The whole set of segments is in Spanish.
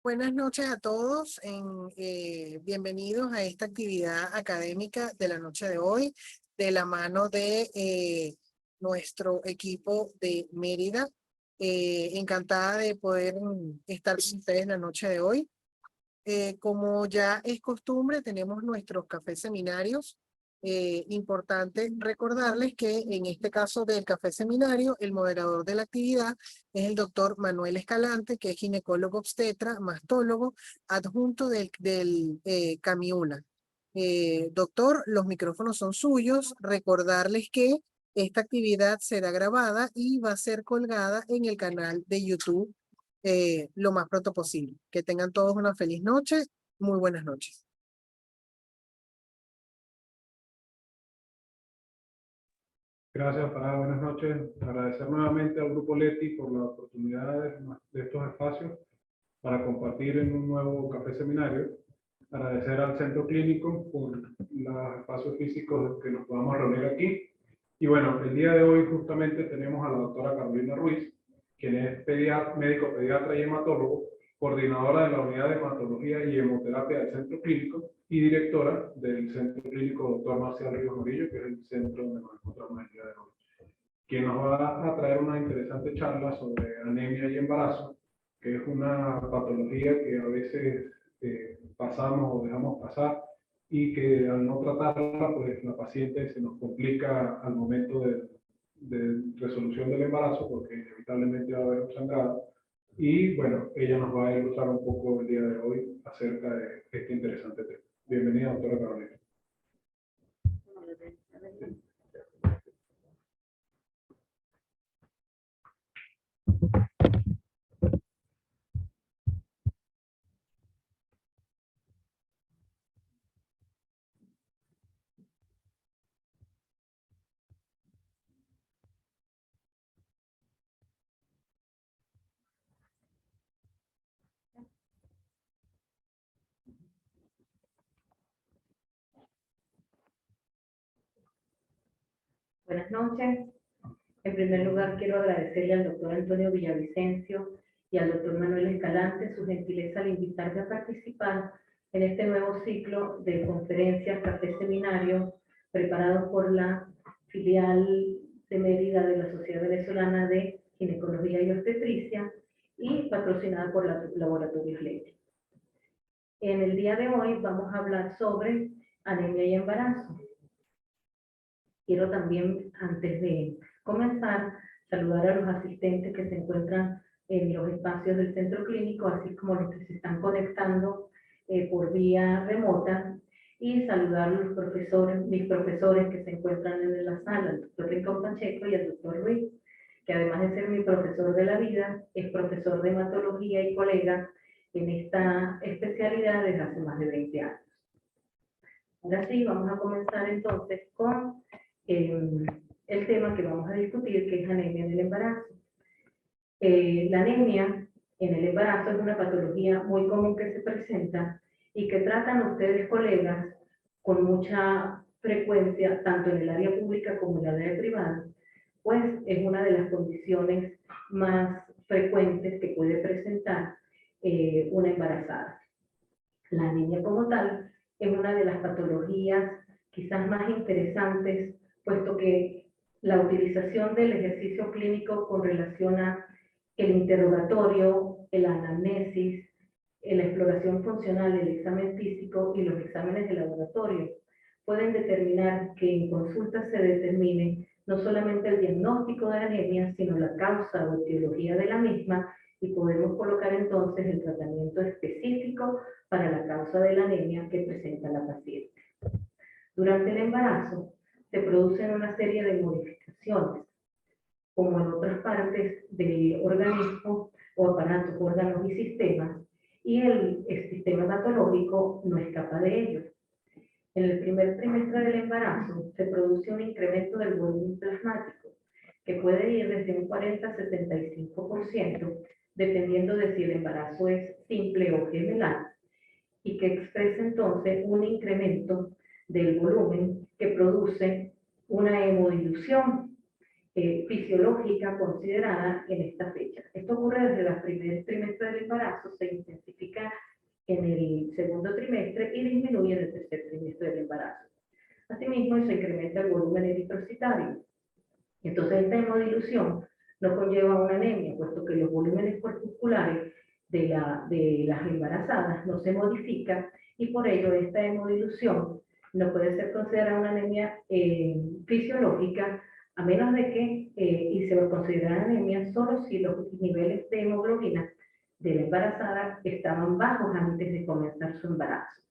Buenas noches a todos. Bienvenidos a esta actividad académica de la noche de hoy, de la mano de nuestro equipo de Mérida. Encantada de poder estar con ustedes la noche de hoy. Como ya es costumbre, tenemos nuestros cafés seminarios. Importante recordarles que en este caso del café seminario, el moderador de la actividad es el doctor Manuel Escalante, que es ginecólogo obstetra, mastólogo, adjunto del Camiula. Doctor, los micrófonos son suyos. Recordarles que esta actividad será grabada y va a ser colgada en el canal de YouTube lo más pronto posible. Que tengan todos una feliz noche. Muy buenas noches. Gracias, Farah. Buenas noches. Agradecer nuevamente al Grupo Leti por la oportunidad de estos espacios para compartir en un nuevo café seminario. Agradecer al Centro Clínico por los espacios físicos que nos podamos reunir aquí. Y bueno, el día de hoy justamente tenemos a la doctora Carolina Ruiz, quien es médico pediatra y hematólogo, coordinadora de la unidad de hematología y hemoterapia del Centro Clínico y directora del Centro Clínico Dr. Marcial Ríos Morillo, que es el centro donde nos encontramos el día de hoy, quien nos va a traer una interesante charla sobre anemia y embarazo, que es una patología que a veces pasamos o dejamos pasar y que al no tratarla, pues la paciente se nos complica al momento de resolución del embarazo, porque inevitablemente va a haber un sangrado. Y bueno, ella nos va a ilustrar un poco el día de hoy acerca de este interesante tema. Bienvenida, doctora Carolina. Buenas noches. En primer lugar, quiero agradecerle al doctor Antonio Villavicencio y al doctor Manuel Escalante su gentileza al invitarme a participar en este nuevo ciclo de conferencias, café seminario, preparado por la filial de Mérida de la Sociedad Venezolana de Ginecología y Obstetricia y patrocinada por la Laboratorios Leti. En el día de hoy vamos a hablar sobre anemia y embarazo. Quiero también, antes de comenzar, saludar a los asistentes que se encuentran en los espacios del centro clínico, así como los que se están conectando por vía remota, y saludar a los profesores, mis profesores que se encuentran en la sala, el doctor Rincón Pacheco y el doctor Ruiz, que además de ser mi profesor de la vida, es profesor de hematología y colega en esta especialidad desde hace más de 20 años. Ahora sí, vamos a comenzar entonces con el tema que vamos a discutir, que es anemia en el embarazo. La anemia en el embarazo es una patología muy común que se presenta y que tratan ustedes, colegas, con mucha frecuencia, tanto en el área pública como en el área privada, pues es una de las condiciones más frecuentes que puede presentar una embarazada. La anemia como tal es una de las patologías quizás más interesantes, puesto que la utilización del ejercicio clínico con relación a el interrogatorio, el anamnesis, la exploración funcional, el examen físico y los exámenes de laboratorio pueden determinar que en consulta se determine no solamente el diagnóstico de la anemia, sino la causa o etiología de la misma, y podemos colocar entonces el tratamiento específico para la causa de la anemia que presenta la paciente. Durante el embarazo se producen una serie de modificaciones, como en otras partes del organismo o aparatos, órganos y sistemas, y el sistema hematológico no escapa de ello. En el primer trimestre del embarazo se produce un incremento del volumen plasmático, que puede ir desde un 40 a 75%, dependiendo de si el embarazo es simple o gemelar, y que expresa entonces un incremento del volumen que produce una hemodilución fisiológica considerada en esta fecha. Esto ocurre desde el primer trimestre del embarazo, se intensifica en el segundo trimestre y disminuye en el tercer trimestre del embarazo. Asimismo, se incrementa el volumen eritrocitario. Entonces, esta hemodilución no conlleva una anemia, puesto que los volúmenes corpusculares de las embarazadas no se modifican y por ello esta hemodilución no puede ser considerada una anemia fisiológica, a menos de que, y se va a considerar anemia solo si los niveles de hemoglobina de la embarazada estaban bajos antes de comenzar su embarazo.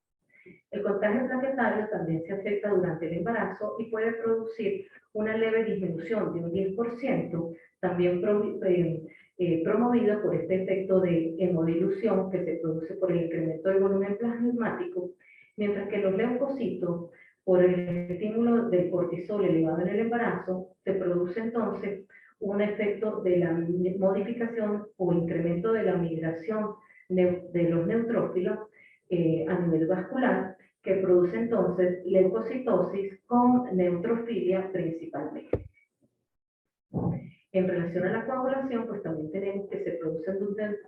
El contagio plaquetario también se afecta durante el embarazo y puede producir una leve disminución de un 10%, también promovido por este efecto de hemodilución que se produce por el incremento del volumen plasmático, mientras que los leucocitos, por el estímulo del cortisol elevado en el embarazo, se produce entonces un efecto de la modificación o incremento de la migración de los neutrófilos a nivel vascular, que produce entonces leucocitosis con neutrofilia principalmente. En relación a la coagulación, pues también tenemos que se producen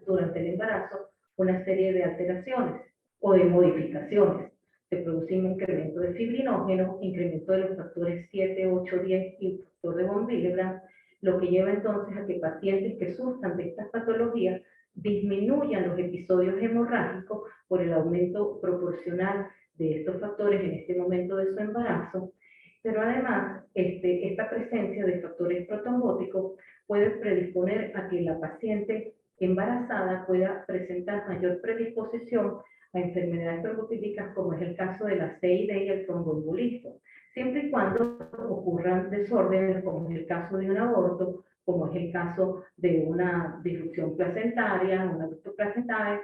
durante el embarazo una serie de alteraciones o de modificaciones. Se produce un incremento de fibrinógeno, incremento de los factores 7, 8, 10 y el factor de von Willebrand, lo que lleva entonces a que pacientes que sufran de estas patologías disminuyan los episodios hemorrágicos por el aumento proporcional de estos factores en este momento de su embarazo, pero además esta presencia de factores protrombóticos puede predisponer a que la paciente embarazada pueda presentar mayor predisposición a enfermedades trombotípicas, como es el caso de la CID y el tromboembolismo, siempre y cuando ocurran desórdenes, como es el caso de un aborto, como es el caso de una disrupción placentaria, una ruptura placentaria,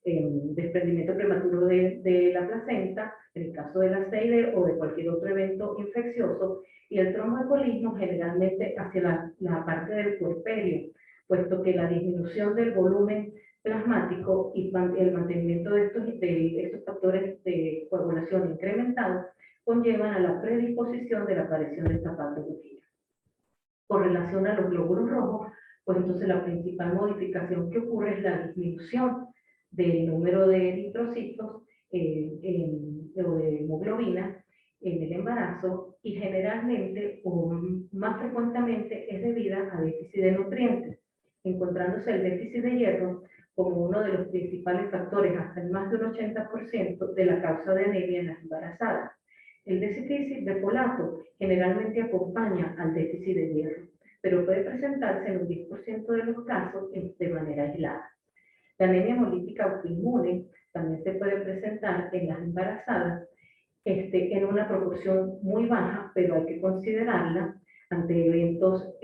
desprendimiento prematuro de la placenta, en el caso de la CID o de cualquier otro evento infeccioso, y el tromboembolismo generalmente hacia la parte del puerperio, puesto que la disminución del volumen plasmático y el mantenimiento de estos factores de coagulación incrementados conllevan a la predisposición de la aparición de esta patología. Con relación a los glóbulos rojos, pues entonces la principal modificación que ocurre es la disminución del número de eritrocitos o de hemoglobina en el embarazo, y generalmente o más frecuentemente es debida a déficit de nutrientes, encontrándose el déficit de hierro como uno de los principales factores, hasta en más de un 80% de la causa de anemia en las embarazadas. El déficit de folato generalmente acompaña al déficit de hierro, pero puede presentarse en un 10% de los casos de manera aislada. La anemia hemolítica autoinmune también se puede presentar en las embarazadas en una proporción muy baja, pero hay que considerarla ante eventos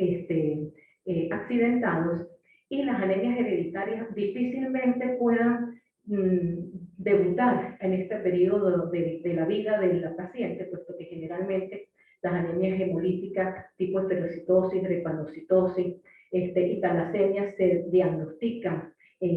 accidentados, y las anemias hereditarias difícilmente puedan debutar en este periodo de la vida de la paciente, puesto que generalmente las anemias hemolíticas tipo esferocitosis, drepanocitosis y talasemias se diagnostican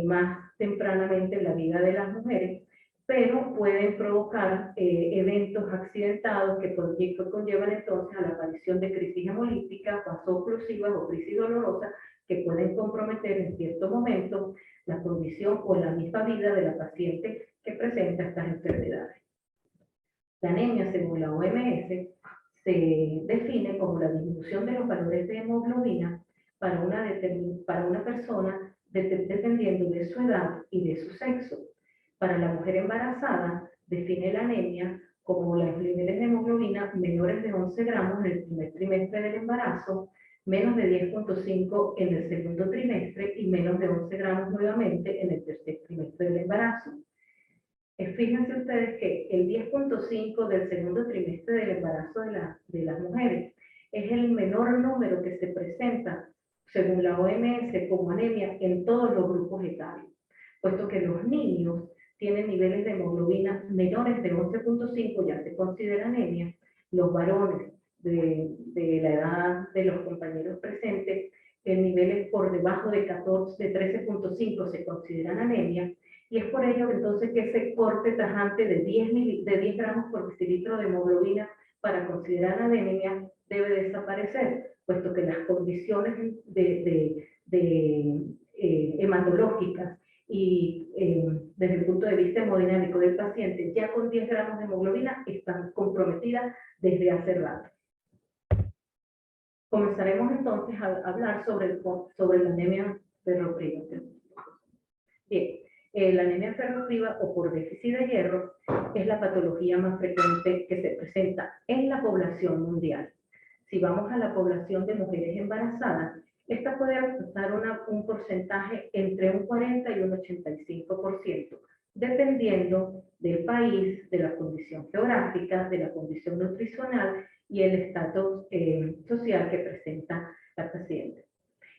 más tempranamente en la vida de las mujeres, pero pueden provocar eventos accidentados que conllevan entonces a la aparición de crisis hemolíticas, vasooclusivas o crisis dolorosas, que pueden comprometer en cierto momento la condición o la misma vida de la paciente que presenta estas enfermedades. La anemia, según la OMS, se define como la disminución de los valores de hemoglobina para una persona dependiendo de su edad y de su sexo. Para la mujer embarazada, define la anemia como los niveles de hemoglobina menores de 11 gramos en el primer trimestre del embarazo, menos de 10.5 en el segundo trimestre y menos de 11 gramos nuevamente en el tercer trimestre del embarazo. Fíjense ustedes que el 10.5 del segundo trimestre del embarazo de las mujeres es el menor número que se presenta, según la OMS, como anemia en todos los grupos etarios, puesto que los niños tienen niveles de hemoglobina menores de 11.5, ya se considera anemia. Los varones de la edad de los compañeros presentes, en niveles por debajo de 13.5 se consideran anemia, Y es por ello entonces que ese corte tajante de 10 gramos por decilitro de hemoglobina para considerar anemia debe desaparecer, puesto que las condiciones hematológicas y desde el punto de vista hemodinámico del paciente, ya con 10 gramos de hemoglobina están comprometidas desde hace rato. Comenzaremos entonces a hablar sobre la anemia ferropriva. Bien, la anemia ferropriva o por déficit de hierro es la patología más frecuente que se presenta en la población mundial. Si vamos a la población de mujeres embarazadas, esta puede alcanzar un porcentaje entre un 40 y un 85%, dependiendo del país, de la condición geográfica, de la condición nutricional y el estatus social que presenta la paciente.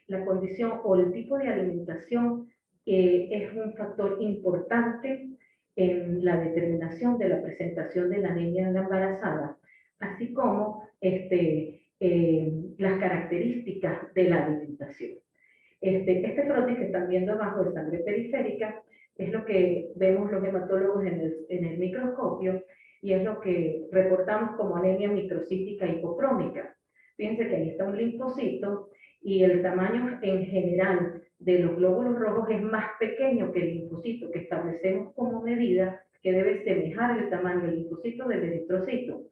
La condición o el tipo de alimentación es un factor importante en la determinación de la presentación de la anemia en la embarazada, así como las características de la alimentación. Este frotis que están viendo abajo de sangre periférica es lo que vemos los hematólogos en el microscopio y es lo que reportamos como anemia microcítica hipocrómica. Fíjense que ahí está un linfocito y el tamaño en general de los glóbulos rojos es más pequeño que el linfocito, que establecemos como medida que debe semejar el tamaño del linfocito del eritrocito.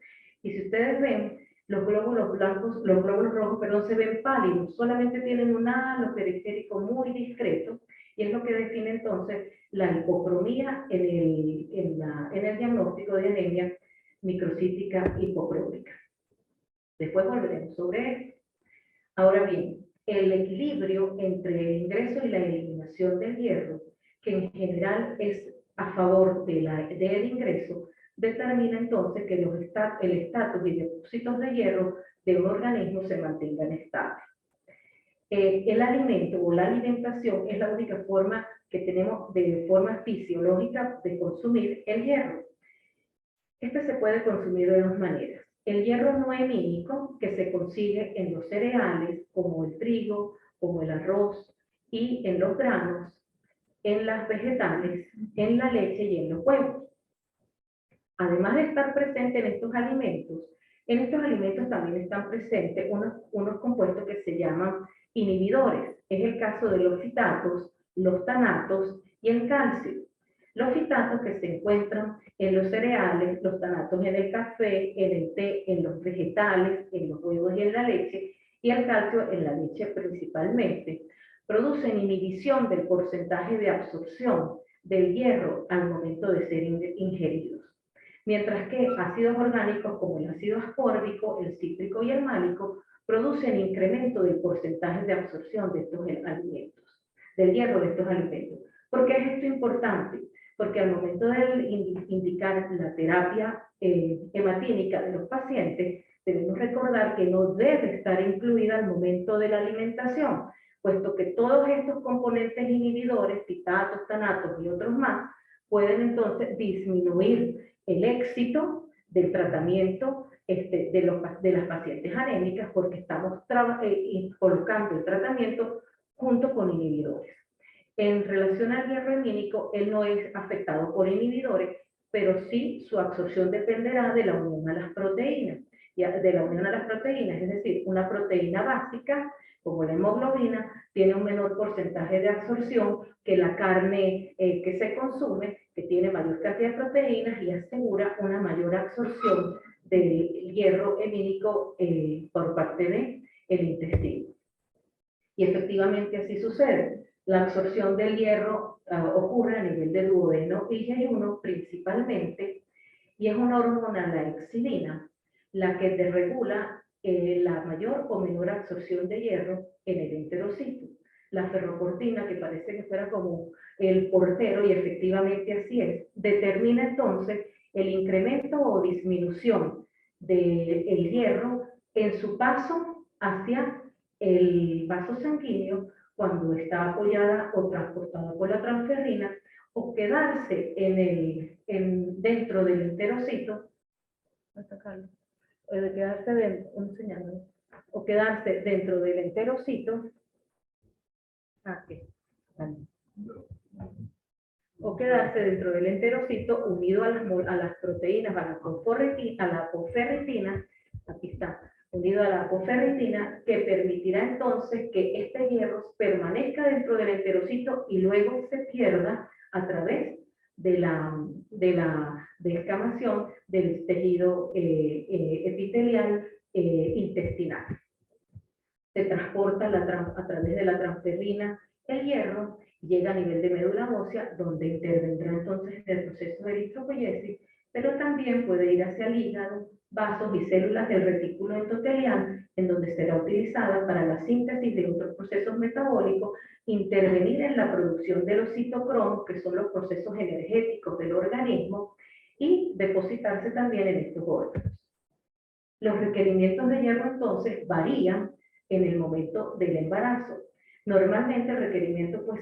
Y si ustedes ven, los glóbulos rojos, perdón, se ven pálidos, solamente tienen un halo periférico muy discreto, y es lo que define entonces la hipocromía en el diagnóstico de anemia microcítica hipocrómica. Después volveremos sobre esto. Ahora bien, el equilibrio entre el ingreso y la eliminación del hierro, que en general es a favor del ingreso, determina entonces que el estatus y depósitos de hierro de un organismo se mantengan estables. El alimento o la alimentación es la única forma que tenemos de forma fisiológica de consumir el hierro. Este se puede consumir de dos maneras. El hierro no hemínico, que se consigue en los cereales, como el trigo, como el arroz, y en los granos, en las vegetales, en la leche y en los huevos. Además de estar presente en estos alimentos también están presentes unos compuestos que se llaman inhibidores. Es el caso de los fitatos, los tanatos y el calcio. Los fitatos que se encuentran en los cereales, los tanatos en el café, en el té, en los vegetales, en los huevos y en la leche, y el calcio en la leche principalmente, producen inhibición del porcentaje de absorción del hierro al momento de ser ingeridos. Mientras que ácidos orgánicos como el ácido ascórbico, el cítrico y el málico producen incremento del porcentaje de absorción de estos alimentos, del hierro de estos alimentos. ¿Por qué es esto importante? Porque al momento de indicar la terapia hematínica de los pacientes, debemos recordar que no debe estar incluida al momento de la alimentación, puesto que todos estos componentes inhibidores, fitatos, tanatos y otros más, pueden entonces disminuir el éxito del tratamiento de las pacientes anémicas, porque estamos colocando el tratamiento junto con inhibidores. En relación al hierro hemínico, él no es afectado por inhibidores, pero sí su absorción dependerá de la unión a las proteínas. Es decir, una proteína básica, como la hemoglobina, tiene un menor porcentaje de absorción que la carne que se consume, que tiene mayor cantidad de proteínas y asegura una mayor absorción del hierro hemínico por parte del intestino. Y efectivamente así sucede. La absorción del hierro ocurre a nivel del duodeno y yeyuno principalmente, y es una hormona, la exilina, la que desregula la mayor o menor absorción de hierro en el enterocito. La ferroportina, que parece que fuera como el portero, y efectivamente así es, determina entonces el incremento o disminución del hierro en su paso hacia el vaso sanguíneo cuando está apoyada o transportada por la transferrina, o quedarse dentro del enterocito, o quedarse dentro del enterocito. Aquí. o quedarse dentro del enterocito unido a las proteínas, a la apoferritina, aquí está, unido a la apoferritina, que permitirá entonces que este hierro permanezca dentro del enterocito y luego se pierda a través de la descamación del tejido epitelial intestinal. Se transporta a través de la transferrina el hierro, llega a nivel de médula ósea, donde intervendrá entonces el proceso de eritropoyesis, pero también puede ir hacia el hígado, vasos y células del retículo endotelial, en donde será utilizada para la síntesis de otros procesos metabólicos, intervenir en la producción de los citocromos, que son los procesos energéticos del organismo, y depositarse también en estos órganos. Los requerimientos de hierro entonces varían en el momento del embarazo. Normalmente el requerimiento pues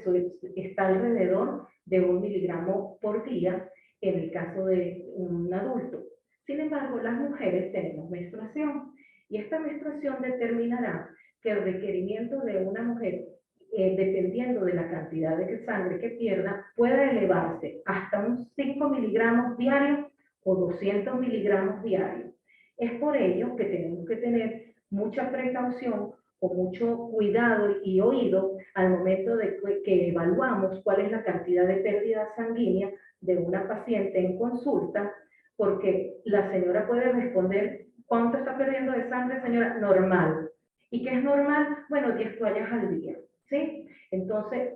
está alrededor de 1 miligramo por día en el caso de un adulto. Sin embargo, las mujeres tenemos menstruación y esta menstruación determinará que el requerimiento de una mujer, dependiendo de la cantidad de sangre que pierda, pueda elevarse hasta unos 5 miligramos diarios o 200 miligramos diarios. Es por ello que tenemos que tener mucha precaución o mucho cuidado y oído al momento de que evaluamos cuál es la cantidad de pérdida sanguínea de una paciente en consulta, porque la señora puede responder, ¿cuánto está perdiendo de sangre, señora? Normal. ¿Y qué es normal? Bueno, 10 toallas al día, ¿sí? Entonces,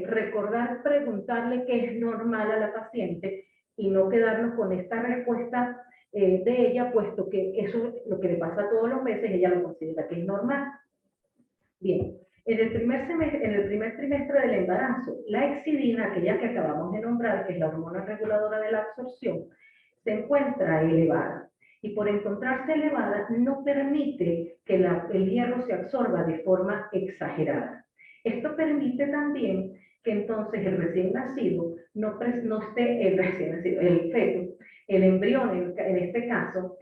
recordar preguntarle qué es normal a la paciente y no quedarnos con esta respuesta de ella, puesto que eso es lo que le pasa todos los meses, ella lo considera que es normal. Bien, en el primer trimestre del embarazo, la excidina, aquella que acabamos de nombrar, que es la hormona reguladora de la absorción, se encuentra elevada. Y por encontrarse elevada, no permite que el hierro se absorba de forma exagerada. Esto permite también que entonces el recién nacido no esté, el feto, el embrión en este caso,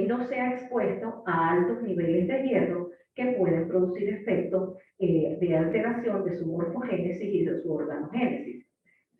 no sea expuesto a altos niveles de hierro que pueden producir efectos de alteración de su morfogénesis y de su organogénesis.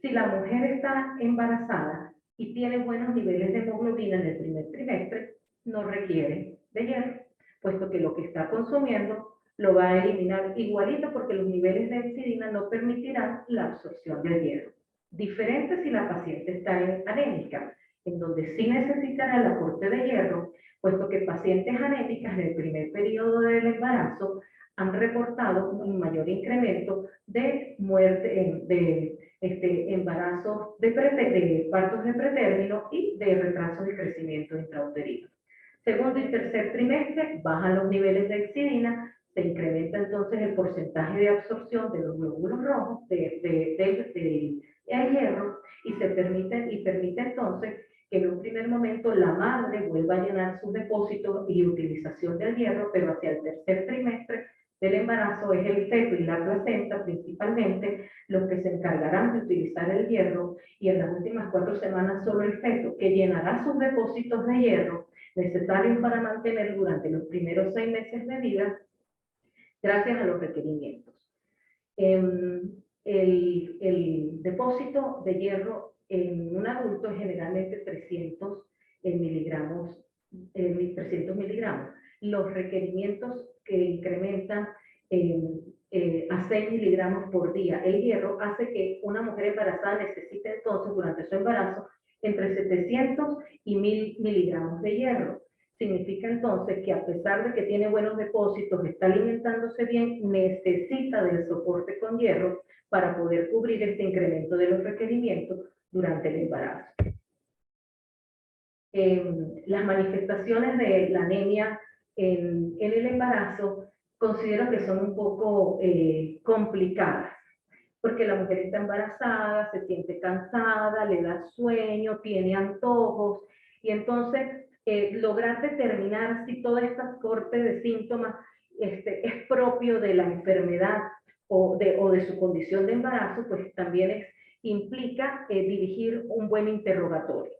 Si la mujer está embarazada y tiene buenos niveles de hemoglobina en el primer trimestre, no requiere de hierro, puesto que lo que está consumiendo lo va a eliminar igualito porque los niveles de hepcidina no permitirán la absorción del hierro. Diferente si la paciente está anémica, en donde sí necesitará el aporte de hierro, puesto que pacientes anémicas en el primer periodo del embarazo han reportado un mayor incremento de muerte, de embarazos, de partos de pretérmino y de retraso de crecimiento intrauterino. Segundo y tercer trimestre bajan los niveles de hepcidina, se incrementa entonces el porcentaje de absorción de los glóbulos rojos de hierro y permite entonces que en un primer momento la madre vuelva a llenar sus depósitos y utilización del hierro, pero hacia el tercer trimestre del embarazo es el feto y la placenta principalmente los que se encargarán de utilizar el hierro, y en las últimas 4 semanas solo el feto, que llenará sus depósitos de hierro necesarios para mantener durante los primeros 6 meses de vida gracias a los requerimientos. El depósito de hierro en un adulto es generalmente 300 miligramos. Los requerimientos que incrementan a 6 miligramos por día. El hierro hace que una mujer embarazada necesite entonces durante su embarazo entre 700 y 1000 miligramos de hierro. Significa entonces que a pesar de que tiene buenos depósitos, está alimentándose bien, necesita del soporte con hierro para poder cubrir este incremento de los requerimientos durante el embarazo. Las manifestaciones de la anemia en el embarazo considero que son un poco complicadas, porque la mujer está embarazada, se siente cansada, le da sueño, tiene antojos, y entonces lograr determinar si toda esta corte de síntomas es propio de la enfermedad o de su condición de embarazo, pues también implica dirigir un buen interrogatorio.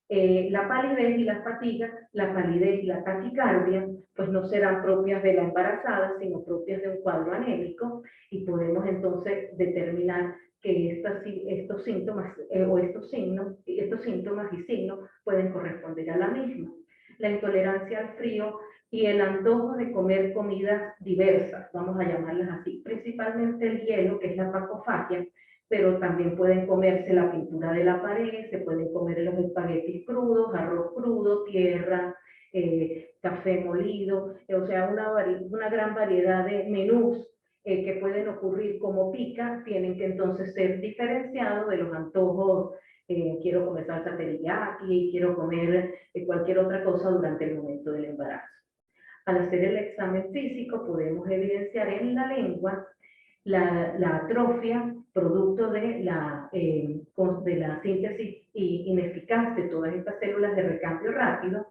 La palidez y la fatiga, la palidez y la taquicardia, pues no serán propias de la embarazada, sino propias de un cuadro anémico, y podemos entonces determinar que estos síntomas o estos síntomas y signos pueden corresponder a la misma. La intolerancia al frío y el antojo de comer comidas diversas, vamos a llamarlas así, principalmente el hielo, que es la pacofagia, pero también pueden comerse la pintura de la pared, se pueden comer los espaguetis crudos, arroz crudo, tierra, café molido, o sea, una gran variedad de menús que pueden ocurrir como pica, tienen que entonces ser diferenciados de los antojos. Quiero comer salsa teriyaki, quiero comer cualquier otra cosa durante el momento del embarazo. Al hacer el examen físico podemos evidenciar en la lengua la atrofia producto de la síntesis ineficaz de todas estas células de recambio rápido,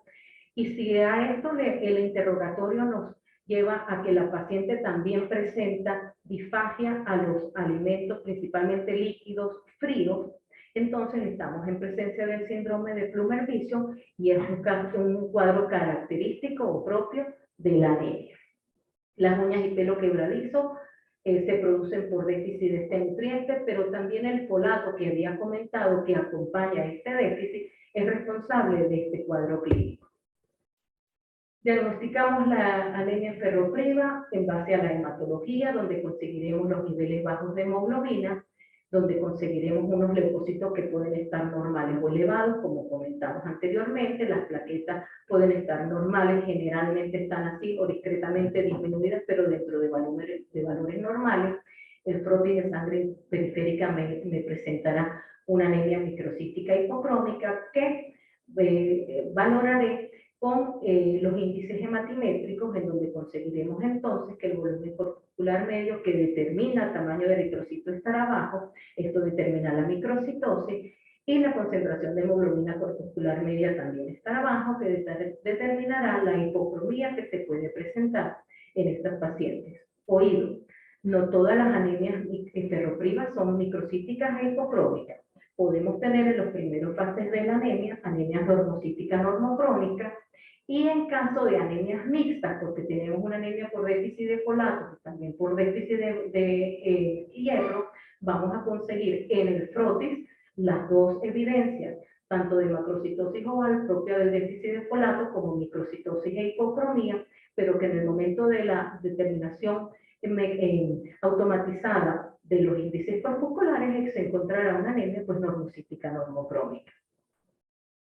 y si a esto el interrogatorio nos lleva a que la paciente también presenta disfagia a los alimentos, principalmente líquidos fríos, entonces estamos en presencia del síndrome de Plummer-Vinson y es un cuadro característico o propio de la anemia. Las uñas y pelo quebradizo se producen por déficit de este nutriente, pero también el folato que había comentado que acompaña este déficit es responsable de este cuadro clínico. Diagnosticamos la anemia ferropriva en base a la hematología, donde conseguiremos los niveles bajos de hemoglobina, donde conseguiremos unos leucocitos que pueden estar normales o elevados, como comentamos anteriormente. Las plaquetas pueden estar normales, generalmente están así o discretamente disminuidas, pero dentro de valores normales. El frotis de sangre periférica me presentará una anemia microcística hipocrómica que valoraré con los índices hematimétricos, en donde conseguiremos entonces que el volumen corpuscular medio que determina el tamaño de eritrocito estará bajo, esto determina la microcitosis, y la concentración de hemoglobina corpuscular media también estará bajo, que determinará la hipocromía que se puede presentar en estas pacientes. Oído, no todas las anemias ferroprivas son microcíticas e hipocrómicas. Podemos tener en los primeros fases de la anemia normocítica normocrómica, y en caso de anemias mixtas, porque tenemos una anemia por déficit de folato, también por déficit de hierro, vamos a conseguir en el frotis las dos evidencias, tanto de macrocitosis oval propia del déficit de folato como microcitosis e hipocromía, pero que en el momento de la determinación automatizada de los índices corpusculares se encontrará una anemia normocítica normocrómica.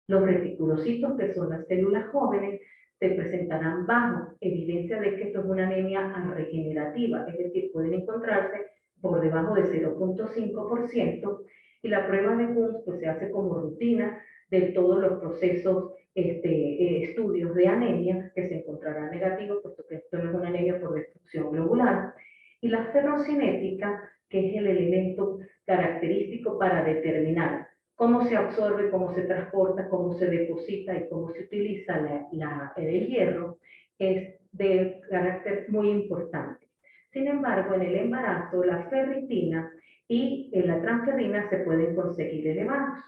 Los reticulocitos, que son las células jóvenes, se presentarán bajo evidencia de que esto es una anemia regenerativa, es decir, pueden encontrarse por debajo de 0.5%, y la prueba de Kunz pues, se hace como rutina de todos los procesos, estudios de anemia, que se encontrará negativo, puesto que esto no es una anemia por destrucción globular, y la ferrocinética, que es el elemento característico para determinar cómo se absorbe, cómo se transporta, cómo se deposita y cómo se utiliza el hierro, es de carácter muy importante. Sin embargo, en el embarazo, la ferritina y la transferrina se pueden conseguir elevados.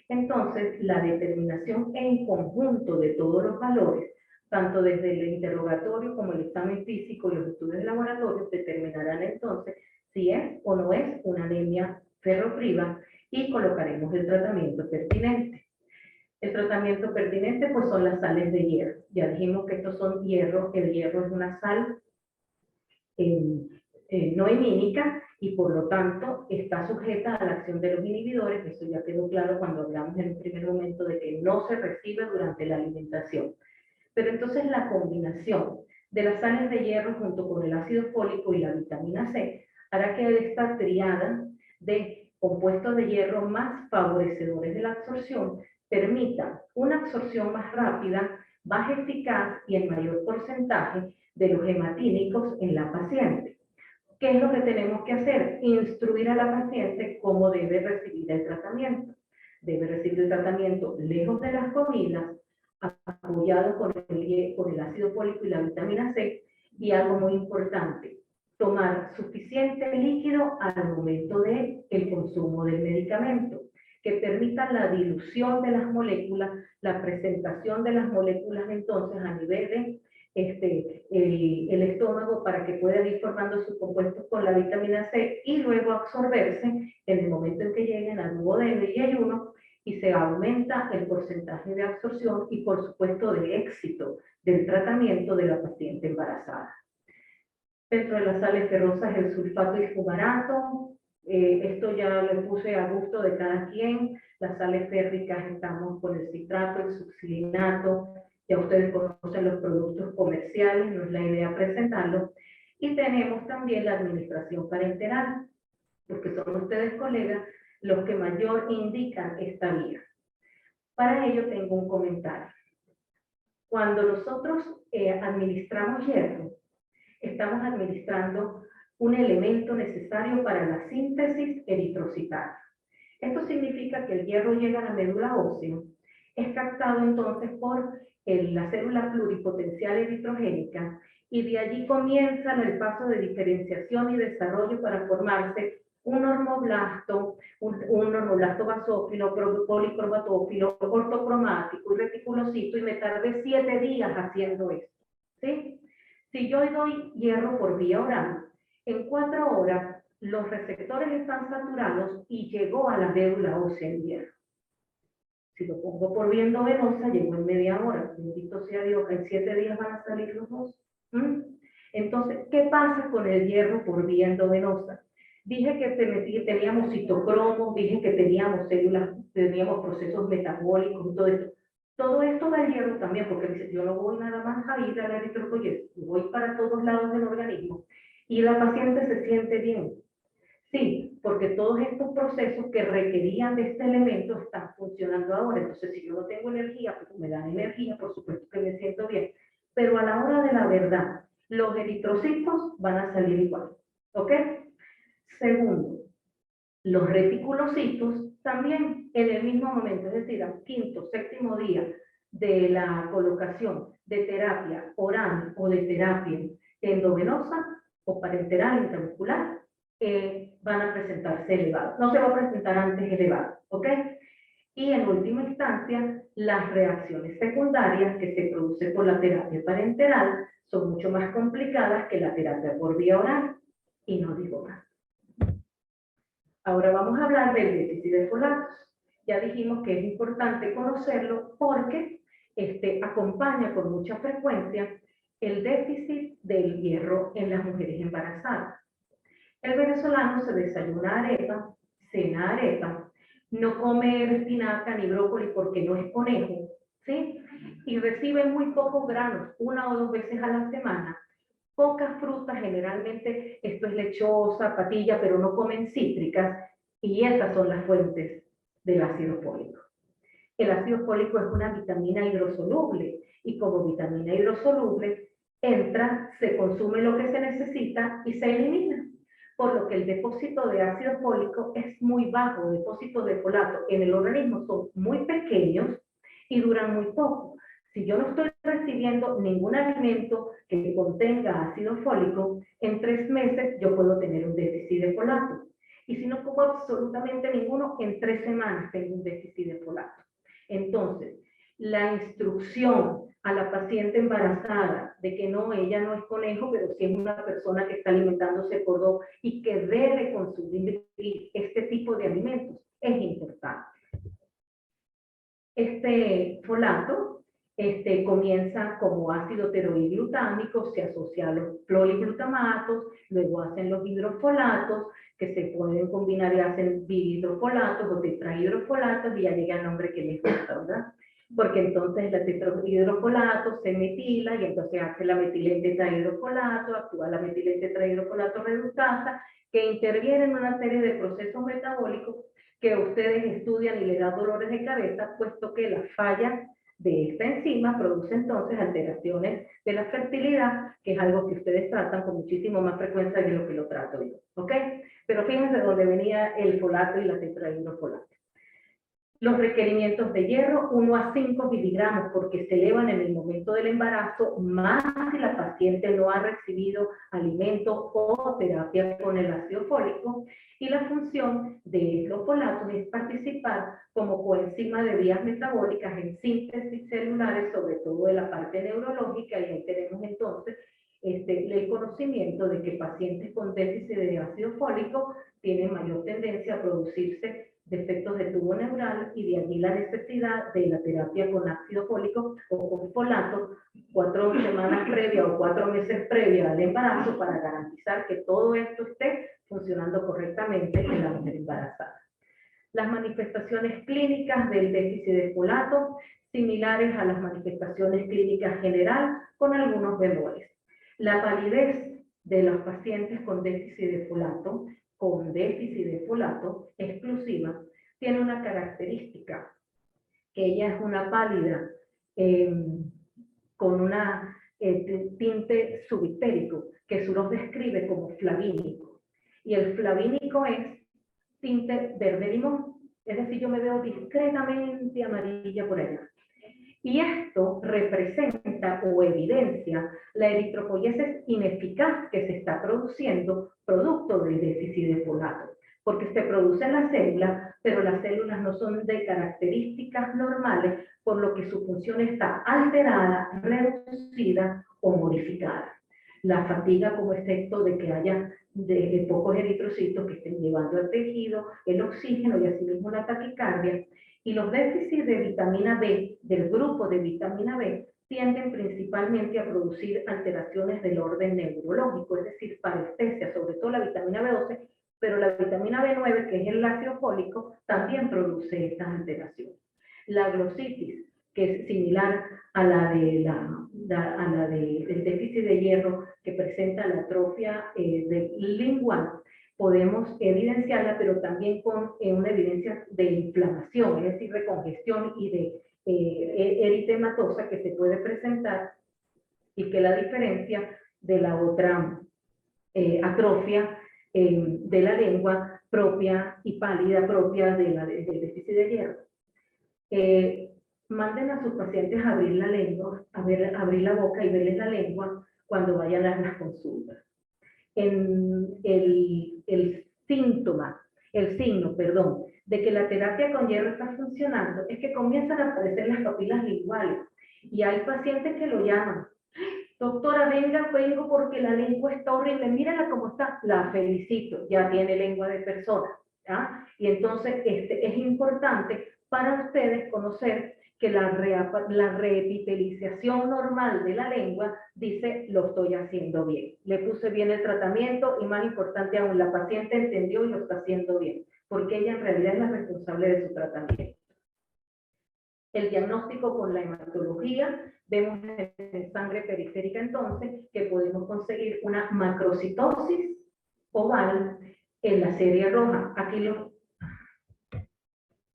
Entonces, la determinación en conjunto de todos los valores, tanto desde el interrogatorio como el examen físico y los estudios de laboratorio, determinarán entonces si es o no es una anemia ferropriva, y colocaremos el tratamiento pertinente. El tratamiento pertinente pues son las sales de hierro. Ya dijimos que estos son hierro, el hierro es una sal no hemínica y por lo tanto está sujeta a la acción de los inhibidores. Eso ya quedó claro cuando hablamos en un primer momento de que no se recibe durante la alimentación. Pero entonces la combinación de las sales de hierro junto con el ácido fólico y la vitamina C hará que esta triada de compuestos de hierro más favorecedores de la absorción permita una absorción más rápida, más eficaz y en mayor porcentaje de los hematínicos en la paciente. ¿Qué es lo que tenemos que hacer? Instruir a la paciente cómo debe recibir el tratamiento. Debe recibir el tratamiento lejos de las comidas, apoyado con el ácido fólico y la vitamina C, y algo muy importante, tomar suficiente líquido al momento del consumo del medicamento, que permita la dilución de las moléculas, la presentación de las moléculas entonces a nivel el estómago para que puedan ir formando sus compuestos con la vitamina C y luego absorberse en el momento en que lleguen al duodeno y ayuno, y se aumenta el porcentaje de absorción y por supuesto de éxito del tratamiento de la paciente embarazada. Dentro de las sales ferrosas, el sulfato y fumarato, esto ya lo puse a gusto de cada quien. Las sales férricas estamos con el citrato, el succinilinato, ya ustedes conocen los productos comerciales, no es la idea presentarlos. Y tenemos también la administración parenteral, porque son ustedes, colegas, los que mayor indican esta vía. Para ello tengo un comentario. Cuando nosotros administramos hierro, estamos administrando un elemento necesario para la síntesis eritrocitaria. Esto significa que el hierro llega a la médula ósea, es captado entonces por la célula pluripotencial eritrogénica y de allí comienza el paso de diferenciación y desarrollo para formarse un normoblasto, un normoblasto basófilo, policromatófilo, ortocromático y reticulocito, y me tardé 7 días haciendo esto, ¿sí? Si yo doy hierro por vía oral, en 4 horas los receptores están saturados y llegó a la médula ósea el hierro. Si lo pongo por vía endovenosa, llegó en media hora. Bendito sea Dios, en 7 días van a salir los dos. Entonces, ¿qué pasa con el hierro por vía endovenosa? Dije que teníamos citocromos, dije que teníamos células, teníamos procesos metabólicos y todo esto. Todo esto da el hierro también, porque dice, yo no voy nada más a ir a la eritropoyesis, voy para todos lados del organismo. Y la paciente se siente bien. Sí, porque todos estos procesos que requerían de este elemento están funcionando ahora. Entonces, si yo no tengo energía, pues me dan energía, por supuesto que me siento bien. Pero a la hora de la verdad, los eritrocitos van a salir igual. ¿Ok? Segundo, los reticulocitos también en el mismo momento, es decir, al 5º, 7º día de la colocación de terapia oral o de terapia endovenosa o parenteral intramuscular, van a presentarse elevados. No se va a presentar antes elevado, ¿ok? Y en última instancia, las reacciones secundarias que se producen por la terapia parenteral son mucho más complicadas que la terapia por vía oral. Y no digo más. Ahora vamos a hablar del déficit de folatos. Ya dijimos que es importante conocerlo porque acompaña con mucha frecuencia el déficit del hierro en las mujeres embarazadas. El venezolano se desayuna arepa, cena arepa, no come espinaca ni brócoli porque no es conejo, ¿sí? Y recibe muy pocos granos, 1 o 2 veces a la semana. Pocas frutas, generalmente esto es lechosa, patilla, pero no comen cítricas, y estas son las fuentes del ácido fólico. El ácido fólico es una vitamina hidrosoluble, y como vitamina hidrosoluble, entra, se consume lo que se necesita y se elimina. Por lo que el depósito de ácido fólico es muy bajo, depósitos de folato en el organismo son muy pequeños y duran muy poco. Si yo no estoy recibiendo ningún alimento que contenga ácido fólico, en 3 meses yo puedo tener un déficit de folato. Y si no como absolutamente ninguno, en 3 semanas tengo un déficit de folato. Entonces, la instrucción a la paciente embarazada de que no, ella no es conejo, pero sí es una persona que está alimentándose por 2 y que debe consumir este tipo de alimentos, es importante. Este folato comienza como ácido terohidroglutámico, se asocia a los poliglutamatos, luego hacen los hidrofolatos, que se pueden combinar y hacen bihidrofolatos o tetrahidrofolatos, y ya llega el nombre que les gusta, ¿verdad? Porque entonces el tetrahidrofolato se metila y entonces hace la metilente-tetrahidrofolato, actúa la metilente-tetrahidrofolato reductasa, que interviene en una serie de procesos metabólicos que ustedes estudian y les da dolores de cabeza, puesto que la falla de esta enzima produce entonces alteraciones de la fertilidad, que es algo que ustedes tratan con muchísimo más frecuencia de lo que lo trato yo, ¿ok? Pero fíjense de dónde venía el folato y la tetrahidrofolato. Los requerimientos de hierro, 1 a 5 miligramos, porque se elevan en el momento del embarazo, más si la paciente no ha recibido alimento o terapia con el ácido fólico. Y la función de los folatos es participar como coenzima de vías metabólicas en síntesis celulares, sobre todo de la parte neurológica, y ahí tenemos entonces el conocimiento de que pacientes con déficit de ácido fólico tienen mayor tendencia a producirse defectos de tubo neural, y de allí la necesidad de la terapia con ácido fólico o con folato 4 semanas previa o 4 meses previa al embarazo, para garantizar que todo esto esté funcionando correctamente en la mujer embarazada. Las manifestaciones clínicas del déficit de folato, similares a las manifestaciones clínicas general, con algunos bemoles. La palidez de los pacientes con déficit de folato exclusiva, tiene una característica, que ella es una pálida con una tinte subitérico, que los describe como flavínico. Y el flavínico es tinte verde limón, es decir, yo me veo discretamente amarilla por allá. Y esto representa o evidencia la eritropoyesis ineficaz que se está produciendo producto del déficit de folato, porque se producen las células, pero las células no son de características normales, por lo que su función está alterada, reducida o modificada. La fatiga como efecto de que haya de pocos eritrocitos que estén llevando al tejido el oxígeno, y asimismo la taquicardia. Y los déficits de vitamina B, del grupo de vitamina B, tienden principalmente a producir alteraciones del orden neurológico, es decir, parestesia, sobre todo la vitamina B12, pero la vitamina B9, que es el ácido fólico, también produce estas alteraciones. La glositis, que es similar a la del déficit de hierro, que presenta la atrofia lingual, podemos evidenciarla, pero también con una evidencia de inflamación, es decir, de congestión y de eritematosa que se puede presentar, y que la diferencia de la otra atrofia de la lengua propia y pálida propia del déficit de hierro. Manden a sus pacientes a abrir la lengua, abrir la boca y verles la lengua cuando vayan a las consultas. El signo, de que la terapia con hierro está funcionando es que comienzan a aparecer las papilas linguales, y hay pacientes que lo llaman: doctora, vengo porque la lengua está horrible, mírala cómo está. La felicito, ya tiene lengua de persona, ¿ya? Y entonces es importante para ustedes conocer que la reepitelización normal de la lengua dice: lo estoy haciendo bien, le puse bien el tratamiento, y más importante aún, la paciente entendió y lo está haciendo bien, porque ella en realidad es la responsable de su tratamiento. El diagnóstico con la hematología, vemos en sangre periférica entonces que podemos conseguir una macrocitosis oval en la serie roja.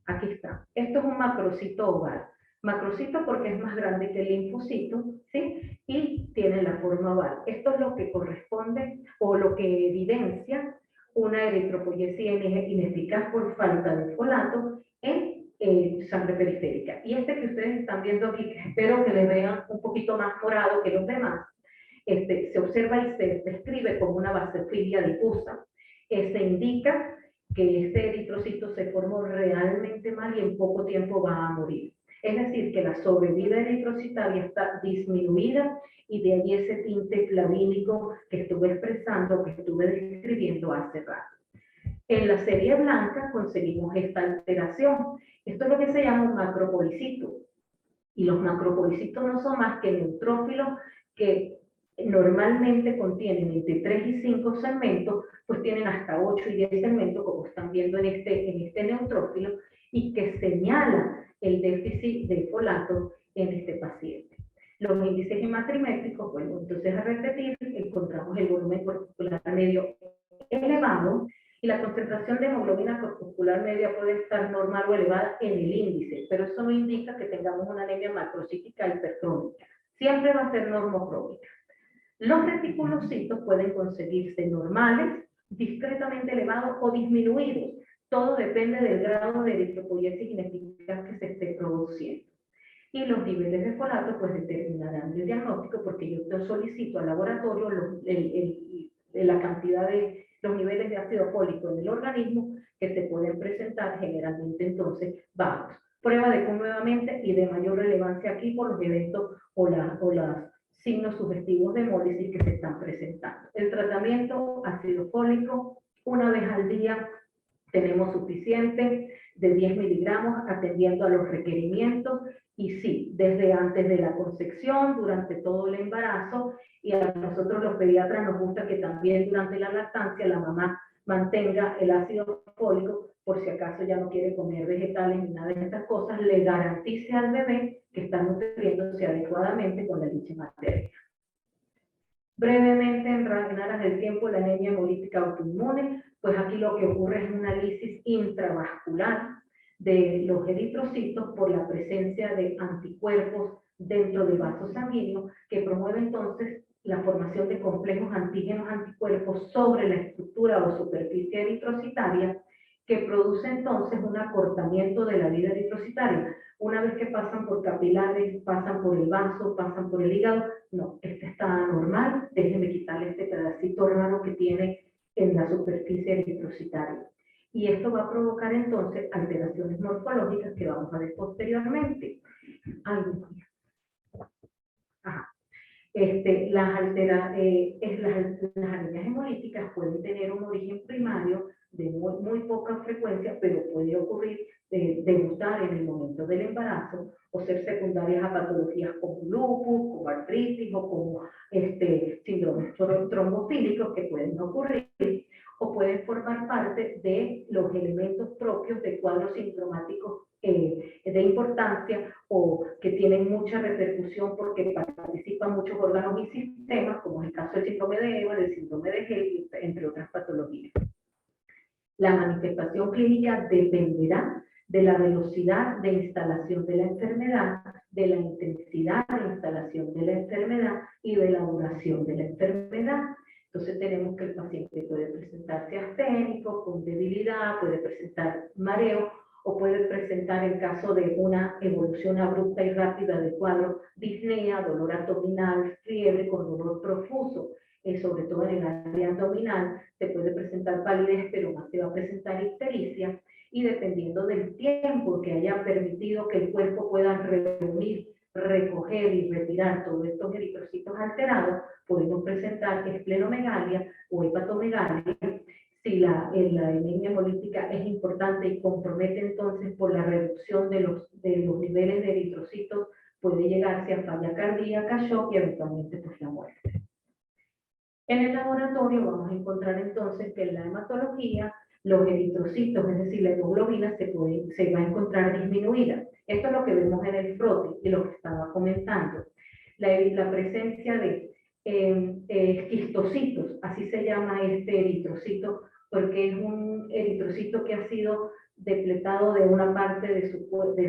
Aquí está. Esto es un macrocito oval. Macrocito porque es más grande que el linfocito, ¿sí? Y tiene la forma oval. Esto es lo que corresponde o lo que evidencia una eritropoyesia ineficaz por falta de folato en sangre periférica. Y que ustedes están viendo aquí, que espero que les vean un poquito más morado que los demás, se observa y se describe como una basofilia difusa. Se indica que este eritrocito se formó realmente mal y en poco tiempo va a morir. Es decir, que la sobrevida eritrocitaria está disminuida, y de allí ese tinte flavínico que estuve expresando, que estuve describiendo hace rato. En la serie blanca conseguimos esta alteración. Esto es lo que se llama un macropolicito. Y los macropolicitos no son más que neutrófilos que normalmente contienen entre 3 y 5 segmentos, pues tienen hasta 8 y 10 segmentos, como están viendo en este neutrófilo, y que señala el déficit de folato en este paciente. Los índices hematrimétricos, bueno, entonces a repetir, encontramos el volumen corpuscular medio elevado, y la concentración de hemoglobina corpuscular media puede estar normal o elevada en el índice, pero eso no indica que tengamos una anemia macrocítica hipercrónica. Siempre va a ser normocrónica. Los reticulocitos pueden conseguirse normales, discretamente elevados o disminuidos, Todo depende del grado de eritropoiesis ineficaz que se esté produciendo. Y los niveles de folato pues determinarán el diagnóstico, porque yo solicito al laboratorio la cantidad de los niveles de ácido fólico en el organismo que se pueden presentar, generalmente entonces bajos. Prueba de nuevamente y de mayor relevancia aquí por los eventos o los signos sugestivos de hemólisis que se están presentando. El tratamiento ácido fólico, una vez al día tenemos suficiente, de 10 miligramos, atendiendo a los requerimientos. Y sí, desde antes de la concepción, durante todo el embarazo, y a nosotros los pediatras nos gusta que también durante la lactancia la mamá mantenga el ácido fólico, por si acaso ya no quiere comer vegetales ni nada de estas cosas, le garantice al bebé que está nutriéndose adecuadamente con la leche materna. Brevemente, en aras del tiempo, la anemia hemolítica autoinmune, pues aquí lo que ocurre es un análisis intravascular de los eritrocitos por la presencia de anticuerpos dentro del vaso sanguíneo, que promueve entonces la formación de complejos antígenos anticuerpos sobre la estructura o superficie eritrocitaria, que produce entonces un acortamiento de la vida eritrocitaria. Una vez que pasan por capilares, pasan por el vaso, pasan por el hígado, no, este está anormal, déjenme quitarle este pedacito raro que tiene en la superficie eritrocitaria. Y esto va a provocar entonces alteraciones morfológicas que vamos a ver posteriormente. Las anemias hemolíticas pueden tener un origen primario de muy poca frecuencia, pero puede ocurrir, debutar en el momento del embarazo, o ser secundarias a patologías como lupus, como artritis, o como síndromes trombofílicos que pueden ocurrir, o pueden formar parte de los elementos propios de cuadros sintomáticos de importancia, o que tienen mucha repercusión porque participan muchos órganos y sistemas, como es el caso del síndrome de EVA, del síndrome de Hell, entre otras patologías. La manifestación clínica dependerá de la velocidad de instalación de la enfermedad, de la intensidad de instalación de la enfermedad y de la duración de la enfermedad. Entonces tenemos que el paciente puede presentarse asténico, con debilidad, puede presentar mareo, o puede presentar, en caso de una evolución abrupta y rápida del cuadro, disnea, dolor abdominal, fiebre con dolor profuso, sobre todo en el área abdominal. Se puede presentar palidez, pero más se va a presentar ictericia, y dependiendo del tiempo que haya permitido que el cuerpo pueda reunir, recoger y retirar todos estos eritrocitos alterados, podemos presentar esplenomegalia o hepatomegalia. Si la anemia hemolítica es importante y compromete entonces por la reducción de los niveles de eritrocitos, puede llegarse a falla cardíaca, shock y eventualmente pues la muerte. En el laboratorio vamos a encontrar entonces que en la hematología los eritrocitos, es decir, la hemoglobina, se va a encontrar disminuida. Esto es lo que vemos en el frote y lo que estaba comentando. La presencia de esquistocitos, así se llama este eritrocito, porque es un eritrocito que ha sido depletado de una parte de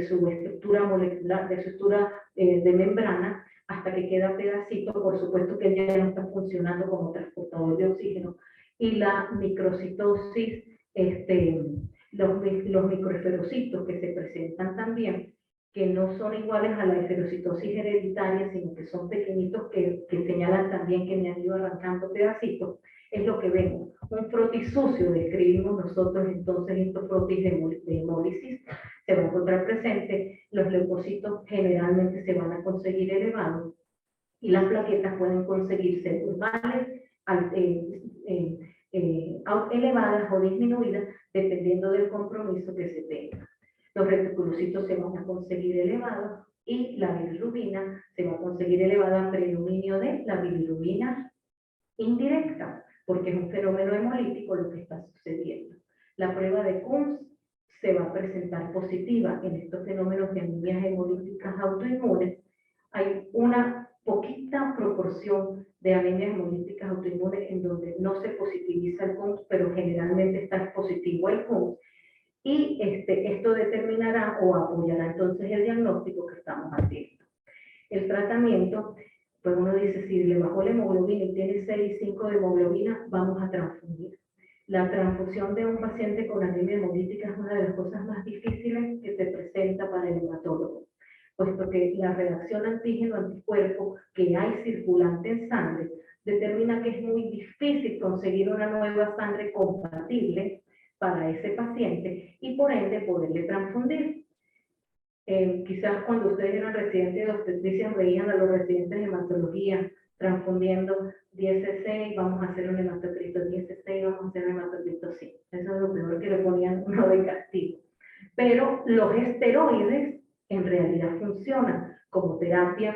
su estructura molecular, de su estructura de membrana, hasta que queda pedacito. Por supuesto que ya no está funcionando como transportador de oxígeno. Y la microcitosis, los microesferocitos que se presentan también, que no son iguales a la esferocitosis hereditaria, sino que son pequeñitos que señalan también que me han ido arrancando pedacitos, es lo que vemos. Un frotis sucio, describimos nosotros entonces estos frotis de hemólisis, se va a encontrar presente, los leucocitos generalmente se van a conseguir elevados, y las plaquetas pueden conseguirse normales, elevadas o disminuidas, dependiendo del compromiso que se tenga. Los reticulocitos se van a conseguir elevados, y la bilirrubina se va a conseguir elevada a predominio de la bilirrubina indirecta, porque es un fenómeno hemolítico lo que está sucediendo. La prueba de Kunz se va a presentar positiva en estos fenómenos de anemias hemolíticas autoinmunes. Hay una poquita proporción de anemias hemolíticas autoinmunes en donde no se positiviza el Kunz, pero generalmente está positivo el Kunz. Y esto determinará o apoyará entonces el diagnóstico que estamos haciendo. El tratamiento, pues uno dice, si le bajó la hemoglobina y tiene 6,5 de hemoglobina, vamos a transfundir. La transfusión de un paciente con anemia hemolítica es una de las cosas más difíciles que se presenta para el hematólogo, puesto que la reacción antígeno-anticuerpo que hay circulante en sangre determina que es muy difícil conseguir una nueva sangre compatible para ese paciente y por ende poderle transfundir. Quizás cuando ustedes eran residentes de obstetricia veían a los residentes de hematología transfundiendo 10 cc y vamos a hacer un hematocrito, 10 cc y vamos a hacer un hematocrito, sí. Eso es lo peor que le ponían uno de castigo. Pero los esteroides en realidad funcionan como terapia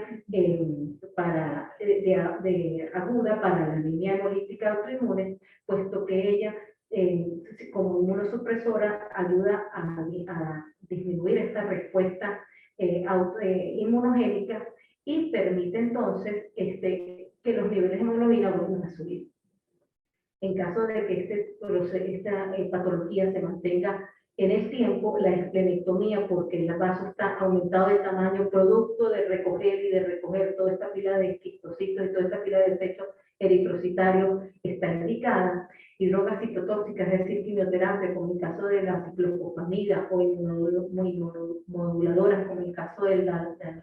para, de aguda para la anemia hemolítica autoinmune, puesto que ella como inmunosupresora ayuda a disminuir esta respuesta inmunogénica y permite entonces que los niveles de hemoglobina vuelvan a subir. En caso de que esta patología se mantenga en el tiempo, la esplenectomía, porque el vaso está aumentado de tamaño, producto de recoger toda esta pila de quistocitos y toda esta pila de desechos eritrocitarios, está indicada. Y drogas citotóxicas, es decir, quimioterapia, como el caso de la ciclofosfamida, o inmunomoduladoras, como el caso del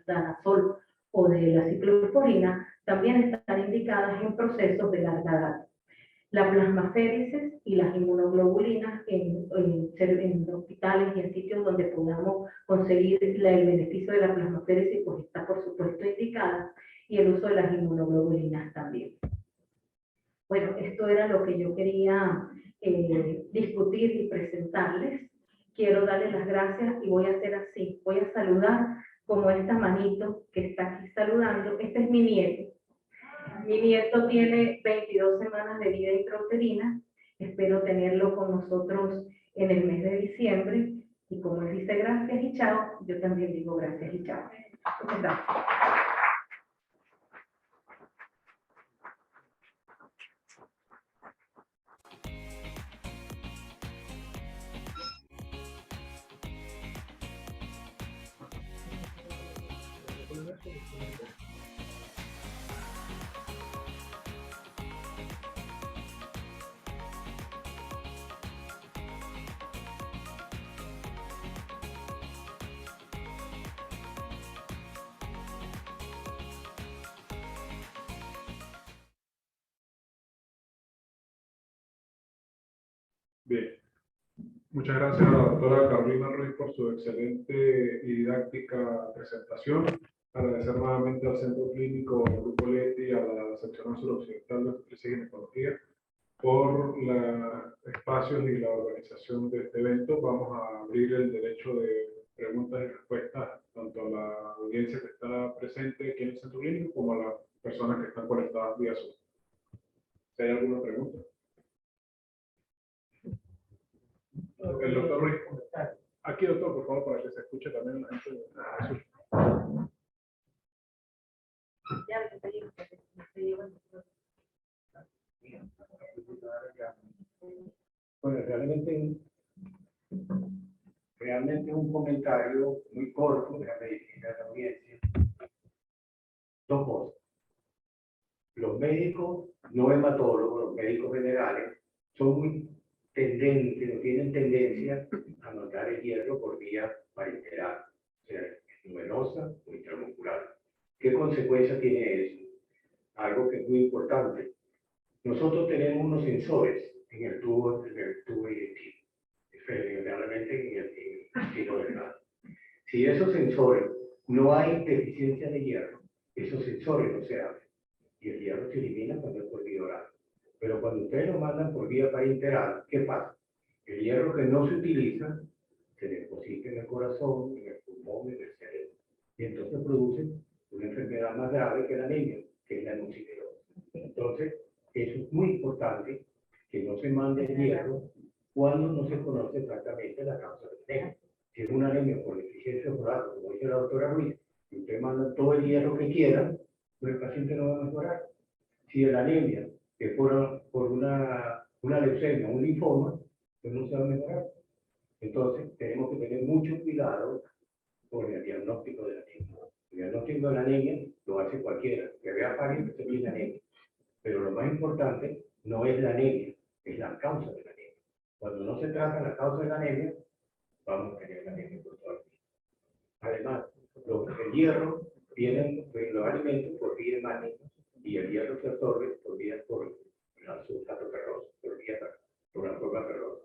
danazol o de la ciclosporina, también están indicadas en procesos de larga edad. La plasmaféresis y las inmunoglobulinas en hospitales y en sitios donde podamos conseguir el beneficio de la plasmaféresis, pues está por supuesto indicada, y el uso de las inmunoglobulinas también. Bueno, esto era lo que yo quería discutir y presentarles. Quiero darles las gracias y voy a hacer así. Voy a saludar como esta manito que está aquí saludando. Este es mi nieto. Mi nieto tiene 22 semanas de vida intrauterina. Espero tenerlo con nosotros en el mes de diciembre. Y como él dice gracias y chao, yo también digo gracias y chao. Muchas gracias. Bien. Muchas gracias a la doctora Carolina Ruiz por su excelente y didáctica presentación. Agradecer nuevamente al Centro Clínico Grupo Leti y a la sección suroccidental de obstetricia y ginecología por los espacios y la organización de este evento. Vamos a abrir el derecho de preguntas y respuestas tanto a la audiencia que está presente aquí en el Centro Clínico como a las personas que están conectadas vía Zoom. Si hay alguna pregunta. El doctor Ruiz. Aquí, doctor, por favor, para que se escuche también la gente. Bueno, realmente un comentario muy corto de la medicina de la audiencia. Dos cosas. Los médicos no hematólogos, los médicos generales, son muy tendentes, no tienen tendencia a mandar el hierro por vía parenteral, o sea, venosa o intramuscular. ¿Qué consecuencia tiene eso? Algo que es muy importante. Nosotros tenemos unos sensores en el tubo digestivo, realmente en el intestino delgado. Si esos sensores no hay deficiencia de hierro, esos sensores no se abren y el hierro se elimina cuando es por vía oral. Pero cuando ustedes lo mandan por vía parenteral, ¿qué pasa? El hierro que no se utiliza se deposita en el corazón, en el pulmón, en el cerebro. Y entonces produce una enfermedad más grave que la anemia, que es la hemosiderosis. Entonces, eso es muy importante, que no se mande el hierro cuando no se conoce exactamente la causa del anemia. Si es una anemia por deficiencia de folato, como dice la doctora Ruiz, y usted manda todo el hierro que quiera, pues el paciente no va a mejorar. Si la anemia es por una leucemia, un linfoma, pues no se va a mejorar. Entonces, tenemos que tener mucho cuidado con el diagnóstico de la anemia. El diagnóstico de la anemia lo hace cualquiera, que vea a alguien que se tiene anemia. Pero lo más importante no es la anemia, es la causa de la anemia. se tratan las causas de la anemia, vamos a tener la anemia por todo el día. Además, el hierro viene en los alimentos por vía hemática y el hierro se absorbe por el sulfato ferroso, por una forma ferrosa.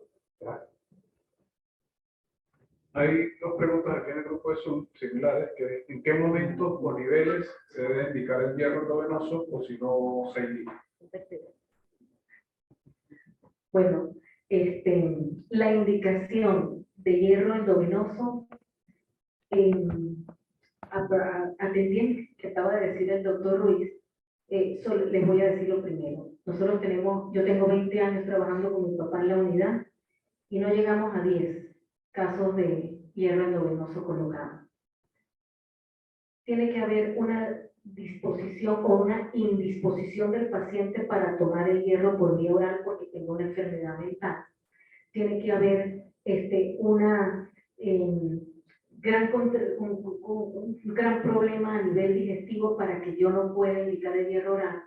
Hay dos preguntas aquí en el grupo de Zoom similares, que ¿en qué momentos o niveles se debe indicar el hierro endovenoso o si no se indica? Bueno, la indicación de hierro endovenoso, atendiendo que acaba de decir el doctor Ruiz, solo les voy a decir lo primero. Yo tengo 20 años trabajando con mi papá en la unidad y no llegamos a 10 casos de hierro endovenoso colocado. Tiene que haber una disposición o una indisposición del paciente para tomar el hierro por vía oral porque tengo una enfermedad mental. Tiene que haber un gran problema a nivel digestivo para que yo no pueda indicar el hierro oral,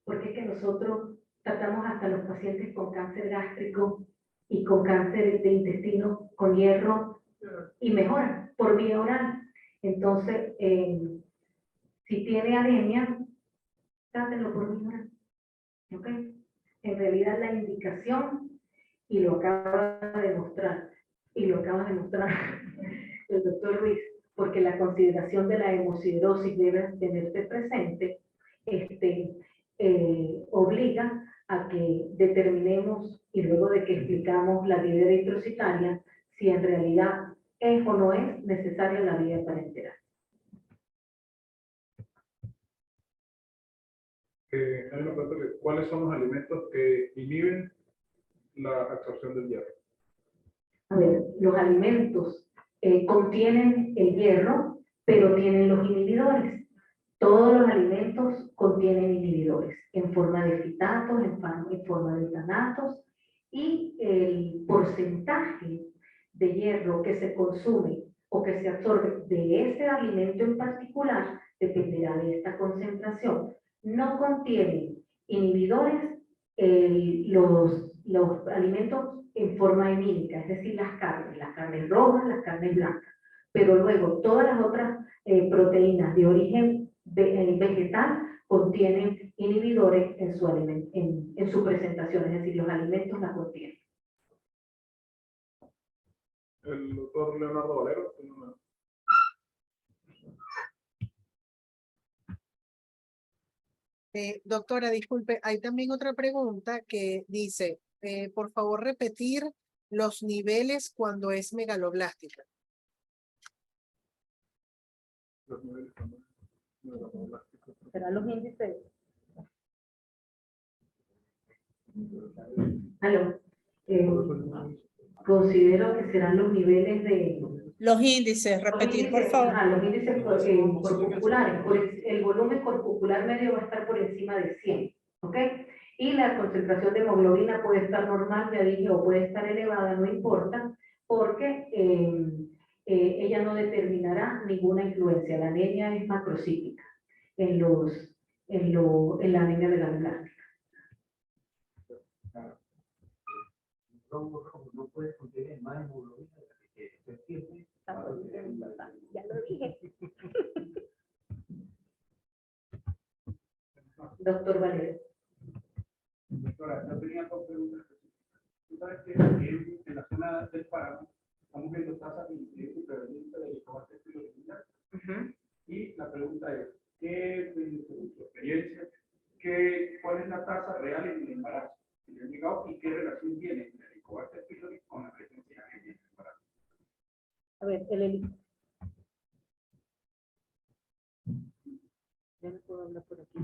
porque es que nosotros tratamos hasta los pacientes con cáncer gástrico y con cáncer de intestino con hierro y mejoran por vía oral. Entonces, si tiene anemia, trátenlo por vía oral. ¿Okay? En realidad la indicación, y lo acaba de demostrar el doctor Ruiz, porque la consideración de la hemosiderosis debe tenerse presente, obliga a que determinemos, y luego de que explicamos la vía eritrocitaria, si en realidad es o no es necesaria la vía parenteral. Hay una pregunta que, ¿cuáles son los alimentos que inhiben la absorción del hierro? A ver, los alimentos contienen el hierro, pero tienen los inhibidores. Todos los alimentos contienen inhibidores en forma de fitatos, en forma de tanatos, y el porcentaje de hierro que se consume o que se absorbe de ese alimento en particular dependerá de esta concentración. No contienen inhibidores los alimentos en forma hemínica, es decir, las carnes rojas, las carnes blancas, pero luego todas las otras proteínas de origen vegetal contienen inhibidores en su presentación, es decir, los alimentos la contienen. El doctor Leonardo Valero tiene una... Doctora, disculpe, hay también otra pregunta que dice, por favor repetir los niveles cuando es megaloblástica. Los niveles también. ¿Serán los índices? ¿Aló? Considero que serán los niveles de... Los índices, repetir, por favor. Los índices corpusculares. El volumen corpuscular medio va a estar por encima de 100, ¿ok? Y la concentración de hemoglobina puede estar normal, ya dije, o puede estar elevada, no importa, porque ella no determinará ninguna influencia. La anemia es macrocítica en la anemia megaloblastica. No puede contener más hemoglobina de la que se siente. Ya lo dije. Doctor Valero. Doctora, yo tenía dos preguntas. Tú sabes que aquí en la zona del páramo estamos viendo tasas de incidencia y prevalencia de Helicobacter pylori. Y la pregunta es, ¿qué, según su experiencia, cuál es la tasa real en el embarazo? ¿Y qué relación tiene el Helicobacter pylori con la presencia en el embarazo? A ver, ya no puedo hablar por aquí.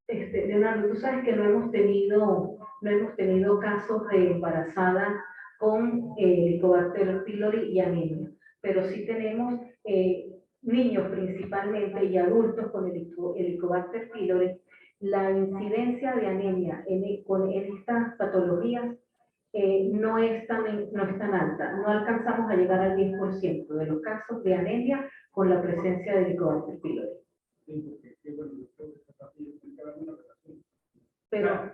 Leonardo, tú sabes que no hemos tenido casos de embarazada con Helicobacter pylori y anemia, pero sí tenemos niños principalmente y adultos con Helicobacter pylori. La incidencia de anemia en estas patologías no es tan alta. No alcanzamos a llegar al 10% de los casos de anemia con la presencia de Helicobacter pylori. Pero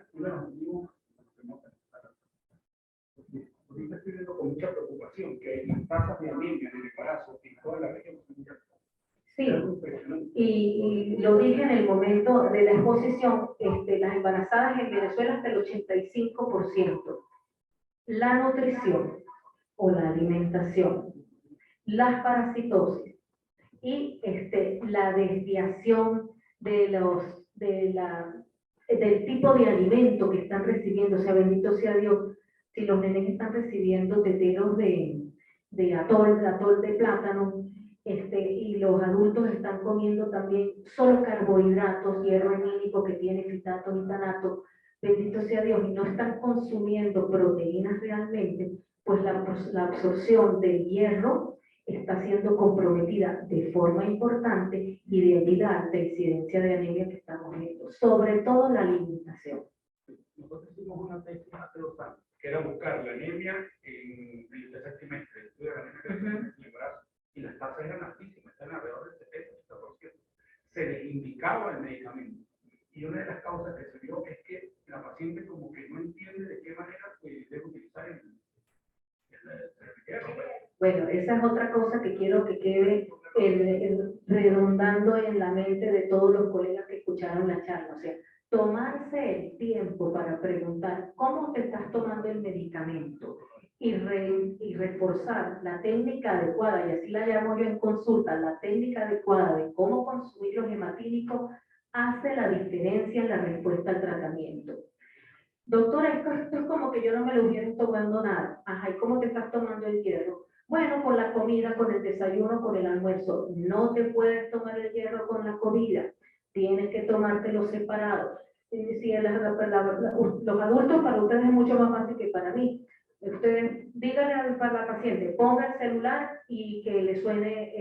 tasas de anemia en el embarazo en toda la región. Sí, y lo dije en el momento de la exposición, las embarazadas en Venezuela hasta el 85%. La nutrición o la alimentación, las parasitosis y la desviación del tipo de alimento que están recibiendo. O sea, bendito sea Dios, si los nenes están recibiendo teteros de atol de plátano, y los adultos están comiendo también solo carbohidratos, hierro hemínico que tiene fitato y tanato, bendito sea Dios, y no están consumiendo proteínas realmente, pues la absorción del hierro está siendo comprometida de forma importante y de allí la alta incidencia de anemia que estamos viendo, sobre todo la alimentación. Nosotros hicimos una tesis hace 2 años, que era buscar la anemia en el tercer trimestre, el estudio de la anemia en el embarazo, y las tasas eran altísimas, están alrededor del 70-80%. Se les indicaba el medicamento. Y una de las causas que se vio es que la paciente como que no entiende de qué manera debe utilizar el hierro. Bueno, esa es otra cosa que quiero que quede redundando en la mente de todos los colegas que escucharon la charla. O sea, tomarse el tiempo para preguntar cómo te estás tomando el medicamento y reforzar la técnica adecuada, y así la llamo yo en consulta, la técnica adecuada de cómo consumir los hematínicos, hace la diferencia en la respuesta al tratamiento. Doctora, esto es como que yo no me lo hubiera tomando nada. Ajá, ¿y cómo te estás tomando el hierro? Bueno, con la comida, con el desayuno, con el almuerzo. No te puedes tomar el hierro con la comida. Tienes que tomártelo separado. Si los adultos, para ustedes es mucho más fácil que para mí. Ustedes díganle para la paciente, ponga el celular y que le suene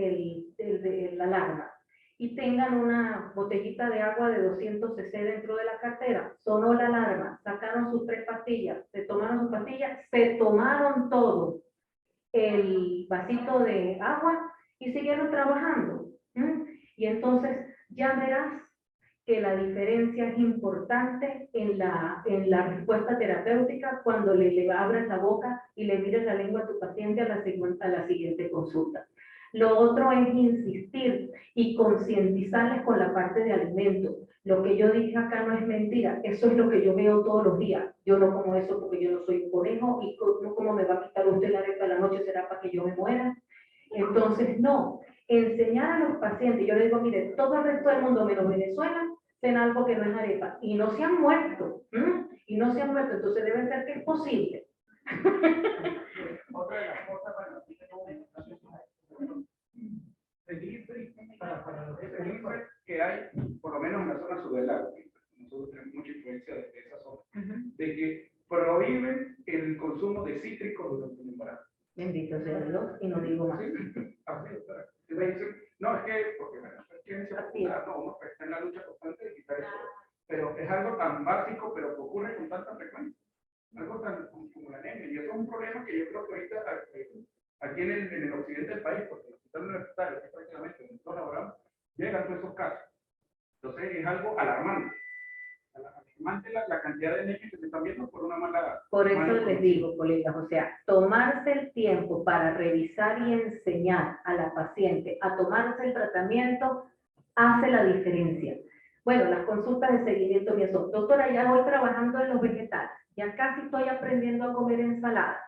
la alarma. Y tengan una botellita de agua de 200 cc dentro de la cartera. Sonó la alarma, sacaron sus 3 pastillas, se tomaron sus pastillas, se tomaron todo el vasito de agua y siguieron trabajando. Y entonces ya verás que la diferencia es importante en la respuesta terapéutica cuando le abres la boca y le mires la lengua a tu paciente a la siguiente consulta. Lo otro es insistir y concientizarles con la parte de alimentos. Lo que yo dije acá no es mentira, eso es lo que yo veo todos los días. Yo no como eso porque yo no soy un conejo y ¿cómo me va a quitar usted la arepa de la noche? ¿Será para que yo me muera? Entonces, no. Enseñar a los pacientes, yo les digo, mire, todo el resto del mundo menos Venezuela, ven algo que no es arepa. Y no se han muerto. Y no se han muerto, entonces debe ser que es posible. Otra de las cosas, bueno, aquí tengo para los que hay, por lo menos en la zona sur del lago, nosotros tenemos mucha influencia de esa zona, de que prohíben el consumo de cítricos durante el embarazo. Bendito sea Dios, y no digo más. No, es que, porque bueno, uno está en la lucha constante de quitar eso, pero es algo tan básico, pero que ocurre con tanta frecuencia, algo tan como la anemia, y eso es un problema que yo creo que ahorita aquí en el occidente del país, porque los hospitales universitarios, que prácticamente en todo laboramos, llegan todos esos casos. Entonces es algo alarmante. Alarmante la cantidad de anemia que se están viendo por una mala... Por eso les digo, colegas, o sea, tomarse el tiempo para revisar y enseñar a la paciente a tomarse el tratamiento hace la diferencia. Bueno, las consultas de seguimiento mías son, doctora, ya voy trabajando en los vegetales, ya casi estoy aprendiendo a comer ensalada,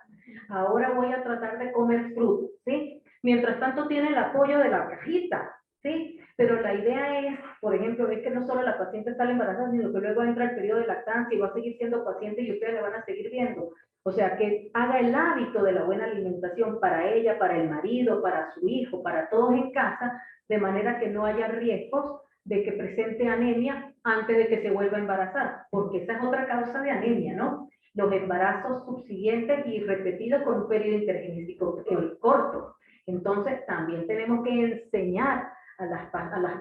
ahora voy a tratar de comer fruta, ¿sí? Mientras tanto tiene el apoyo de la cajita, ¿sí? Pero la idea es, por ejemplo, es que no solo la paciente está embarazada, sino que luego entra el periodo de lactancia y va a seguir siendo paciente y ustedes le van a seguir viendo. O sea, que haga el hábito de la buena alimentación para ella, para el marido, para su hijo, para todos en casa, de manera que no haya riesgos de que presente anemia antes de que se vuelva a embarazar, porque esa es otra causa de anemia, ¿no? Los embarazos subsiguientes y repetidos con un periodo intergenético corto. Entonces, también tenemos que enseñar a las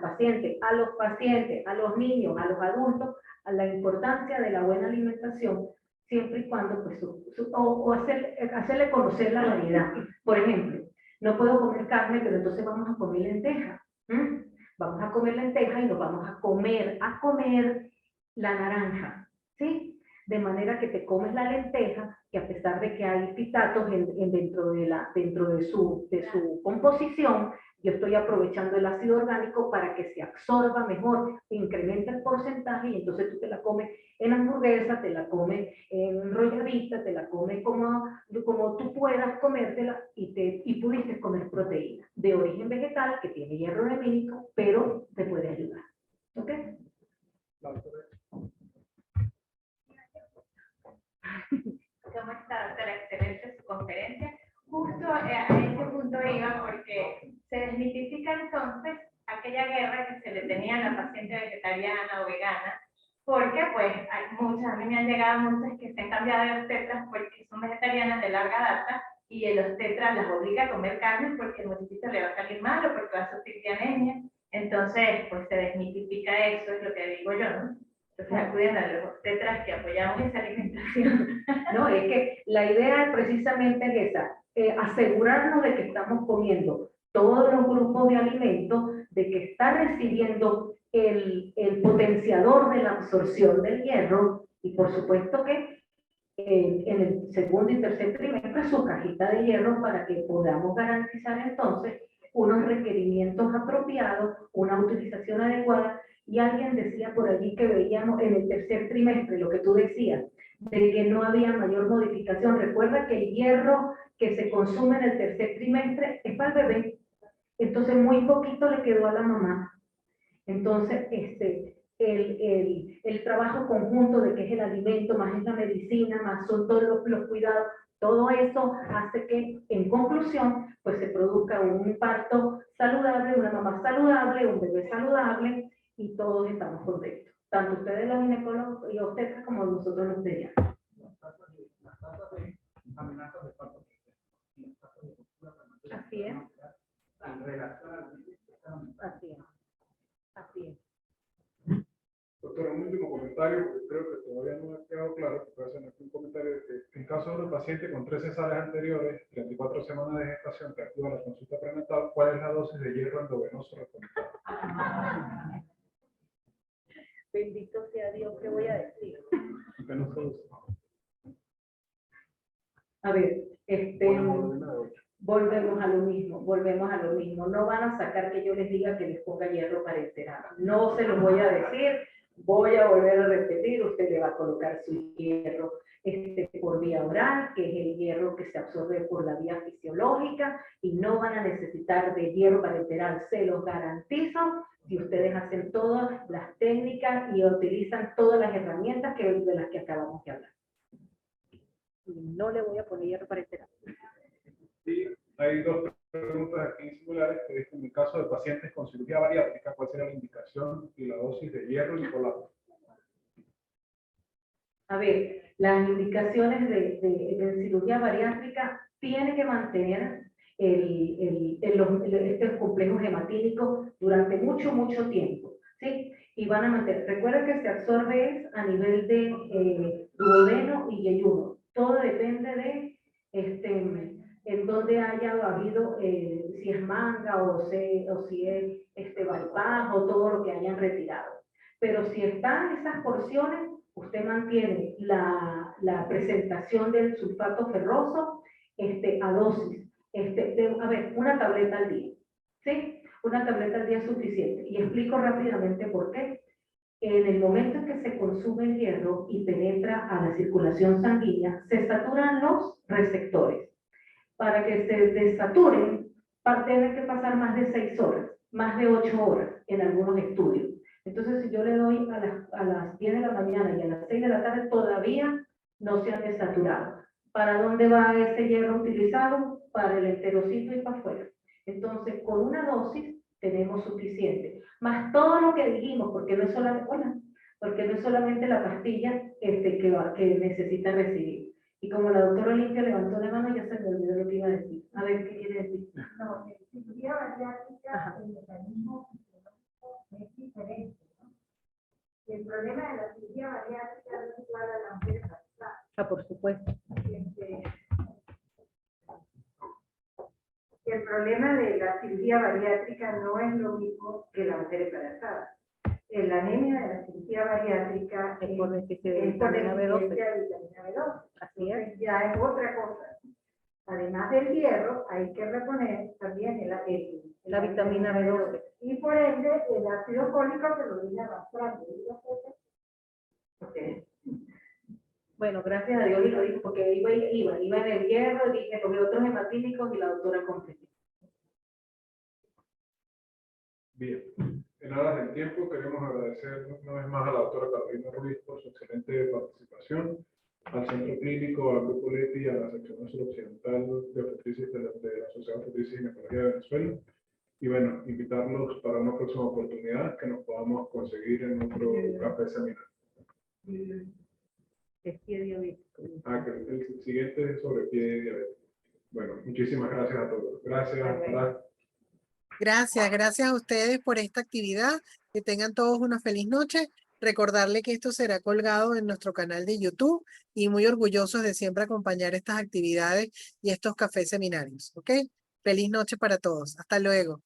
pacientes, a los pacientes, a los niños, a los adultos, a la importancia de la buena alimentación, siempre y cuando, pues, hacerle conocer la variedad. Por ejemplo, no puedo comer carne, pero entonces vamos a comer lentejas. Vamos a comer lentejas y nos vamos a comer la naranja, ¿sí? de manera que te comes la lenteja, que a pesar de que hay fitatos dentro de su composición, yo estoy aprovechando el ácido orgánico para que se absorba mejor, incrementa el porcentaje y entonces tú te la comes en hamburguesa, te la comes en enrolladita, te la comes como tú puedas comértela y pudiste comer proteína de origen vegetal que tiene hierro lumínico, pero te puede ayudar. ¿Ok? ¿Cómo está, doctora? Excelente su conferencia. Justo a este punto iba porque se desmitifica entonces aquella guerra que se le tenía a la paciente vegetariana o vegana, porque pues hay muchas, a mí me han llegado muchas que se han cambiado de obstetras porque son vegetarianas de larga data y el obstetra las obliga a comer carne porque el muchachito le va a salir mal o porque va a sufrir de anemia. Entonces, pues se desmitifica eso, es lo que digo yo, ¿no? Entonces acuden a los obstetras que apoyamos esa alimentación. No, es que la idea precisamente es esa, asegurarnos de que estamos comiendo todos los grupos de alimentos, de que está recibiendo el potenciador de la absorción del hierro y por supuesto que en el segundo y tercer trimestre su cajita de hierro para que podamos garantizar entonces unos requerimientos apropiados, una utilización adecuada. Y alguien decía por allí que veíamos en el tercer trimestre, lo que tú decías, de que no había mayor modificación. Recuerda que el hierro que se consume en el tercer trimestre es para el bebé. Entonces muy poquito le quedó a la mamá. Entonces, el trabajo conjunto de que es el alimento, más es la medicina, más son todos los cuidados, todo eso hace que, en conclusión, pues se produzca un parto saludable, una mamá saludable, un bebé saludable, y todos estamos contentos. Tanto ustedes los ginecólogos y obstetras como nosotros los pediatras. Las tasas de amenazas de parto. Así es. En relación a Así es. Así es. Doctora, un último comentario, porque creo que todavía no ha quedado claro, que voy a hacer aquí un comentario de que en caso de un paciente con 3 cesáreas anteriores, 34 semanas de gestación que acude a la consulta prenatal, ¿cuál es la dosis de hierro endovenoso recomendada? Bendito sea Dios, ¿qué voy a decir? Que no se usa. A ver, Bueno, volvemos a lo mismo. No van a sacar que yo les diga que les ponga hierro parenteral. No se los voy a decir, voy a volver a repetir, usted le va a colocar su hierro por vía oral, que es el hierro que se absorbe por la vía fisiológica, y no van a necesitar de hierro parenteral, se los garantizo, si ustedes hacen todas las técnicas y utilizan todas las herramientas de las que acabamos de hablar. No le voy a poner hierro parenteral. y hay dos preguntas aquí similares, que es en el caso de pacientes con cirugía bariátrica, ¿cuál sería la indicación y la dosis de hierro y folato? A ver, las indicaciones de cirugía bariátrica tienen que mantener estos complejos hematílicos durante mucho tiempo, ¿sí? Y van a mantener, recuerda que se absorbe a nivel de duodeno y yeyuno. Todo depende de en donde haya habido, si es manga o si es bypass o todo lo que hayan retirado. Pero si están esas porciones, usted mantiene la presentación del sulfato ferroso a dosis. A ver, una tableta al día, ¿sí? Una tableta al día es suficiente. Y explico rápidamente por qué. En el momento en que se consume el hierro y penetra a la circulación sanguínea, se saturan los receptores. Para que se desaturen, tienen que pasar más de 6 horas, más de 8 horas en algunos estudios. Entonces, si yo le doy a las 10 de la mañana y a las 6 de la tarde, todavía no se han desaturado. ¿Para dónde va ese hierro utilizado? Para el enterocito y para afuera. Entonces, con una dosis tenemos suficiente. Más todo lo que dijimos, porque no es solamente la pastilla que necesita recibir. Y como la doctora Olimpia levantó la mano, ya se me olvidó lo que iba a decir. A ver, ¿qué quiere decir? No, en cirugía bariátrica el mecanismo es diferente, ¿no? El problema de la cirugía bariátrica no es igual a la mujer embarazada. Ah, por supuesto. El problema de la cirugía bariátrica no es lo mismo que la mujer embarazada. la anemia de la cirugía bariátrica Es por déficit de es por vitamina B12. deficiencia de vitamina B12. Así es. Entonces, ya es otra cosa. Además del hierro, hay que reponer también La vitamina B12. Y por ende, el ácido fólico que lo viene arrastrando. Ok. Bueno, gracias a Dios y lo dijo, porque iba en el hierro, dije, tomé otros hematímicos y la doctora completó. Bien, en aras del tiempo queremos agradecer una vez más a la doctora Carolina Ruiz por su excelente participación, al Centro Clínico, al Grupo Leti y a la sección suroccidental de obstetricia de la Sociedad de Obstetricia y Ginecología de Venezuela. Y bueno, invitarlos para una próxima oportunidad que nos podamos conseguir en otro café seminario. Es pie diabético. Que el siguiente es sobre pie diabético. Bueno, muchísimas gracias a todos. Gracias. Gracias a ustedes por esta actividad. Que tengan todos una feliz noche. Recordarle que esto será colgado en nuestro canal de YouTube y muy orgullosos de siempre acompañar estas actividades y estos cafés seminarios. ¿Ok? Feliz noche para todos. Hasta luego.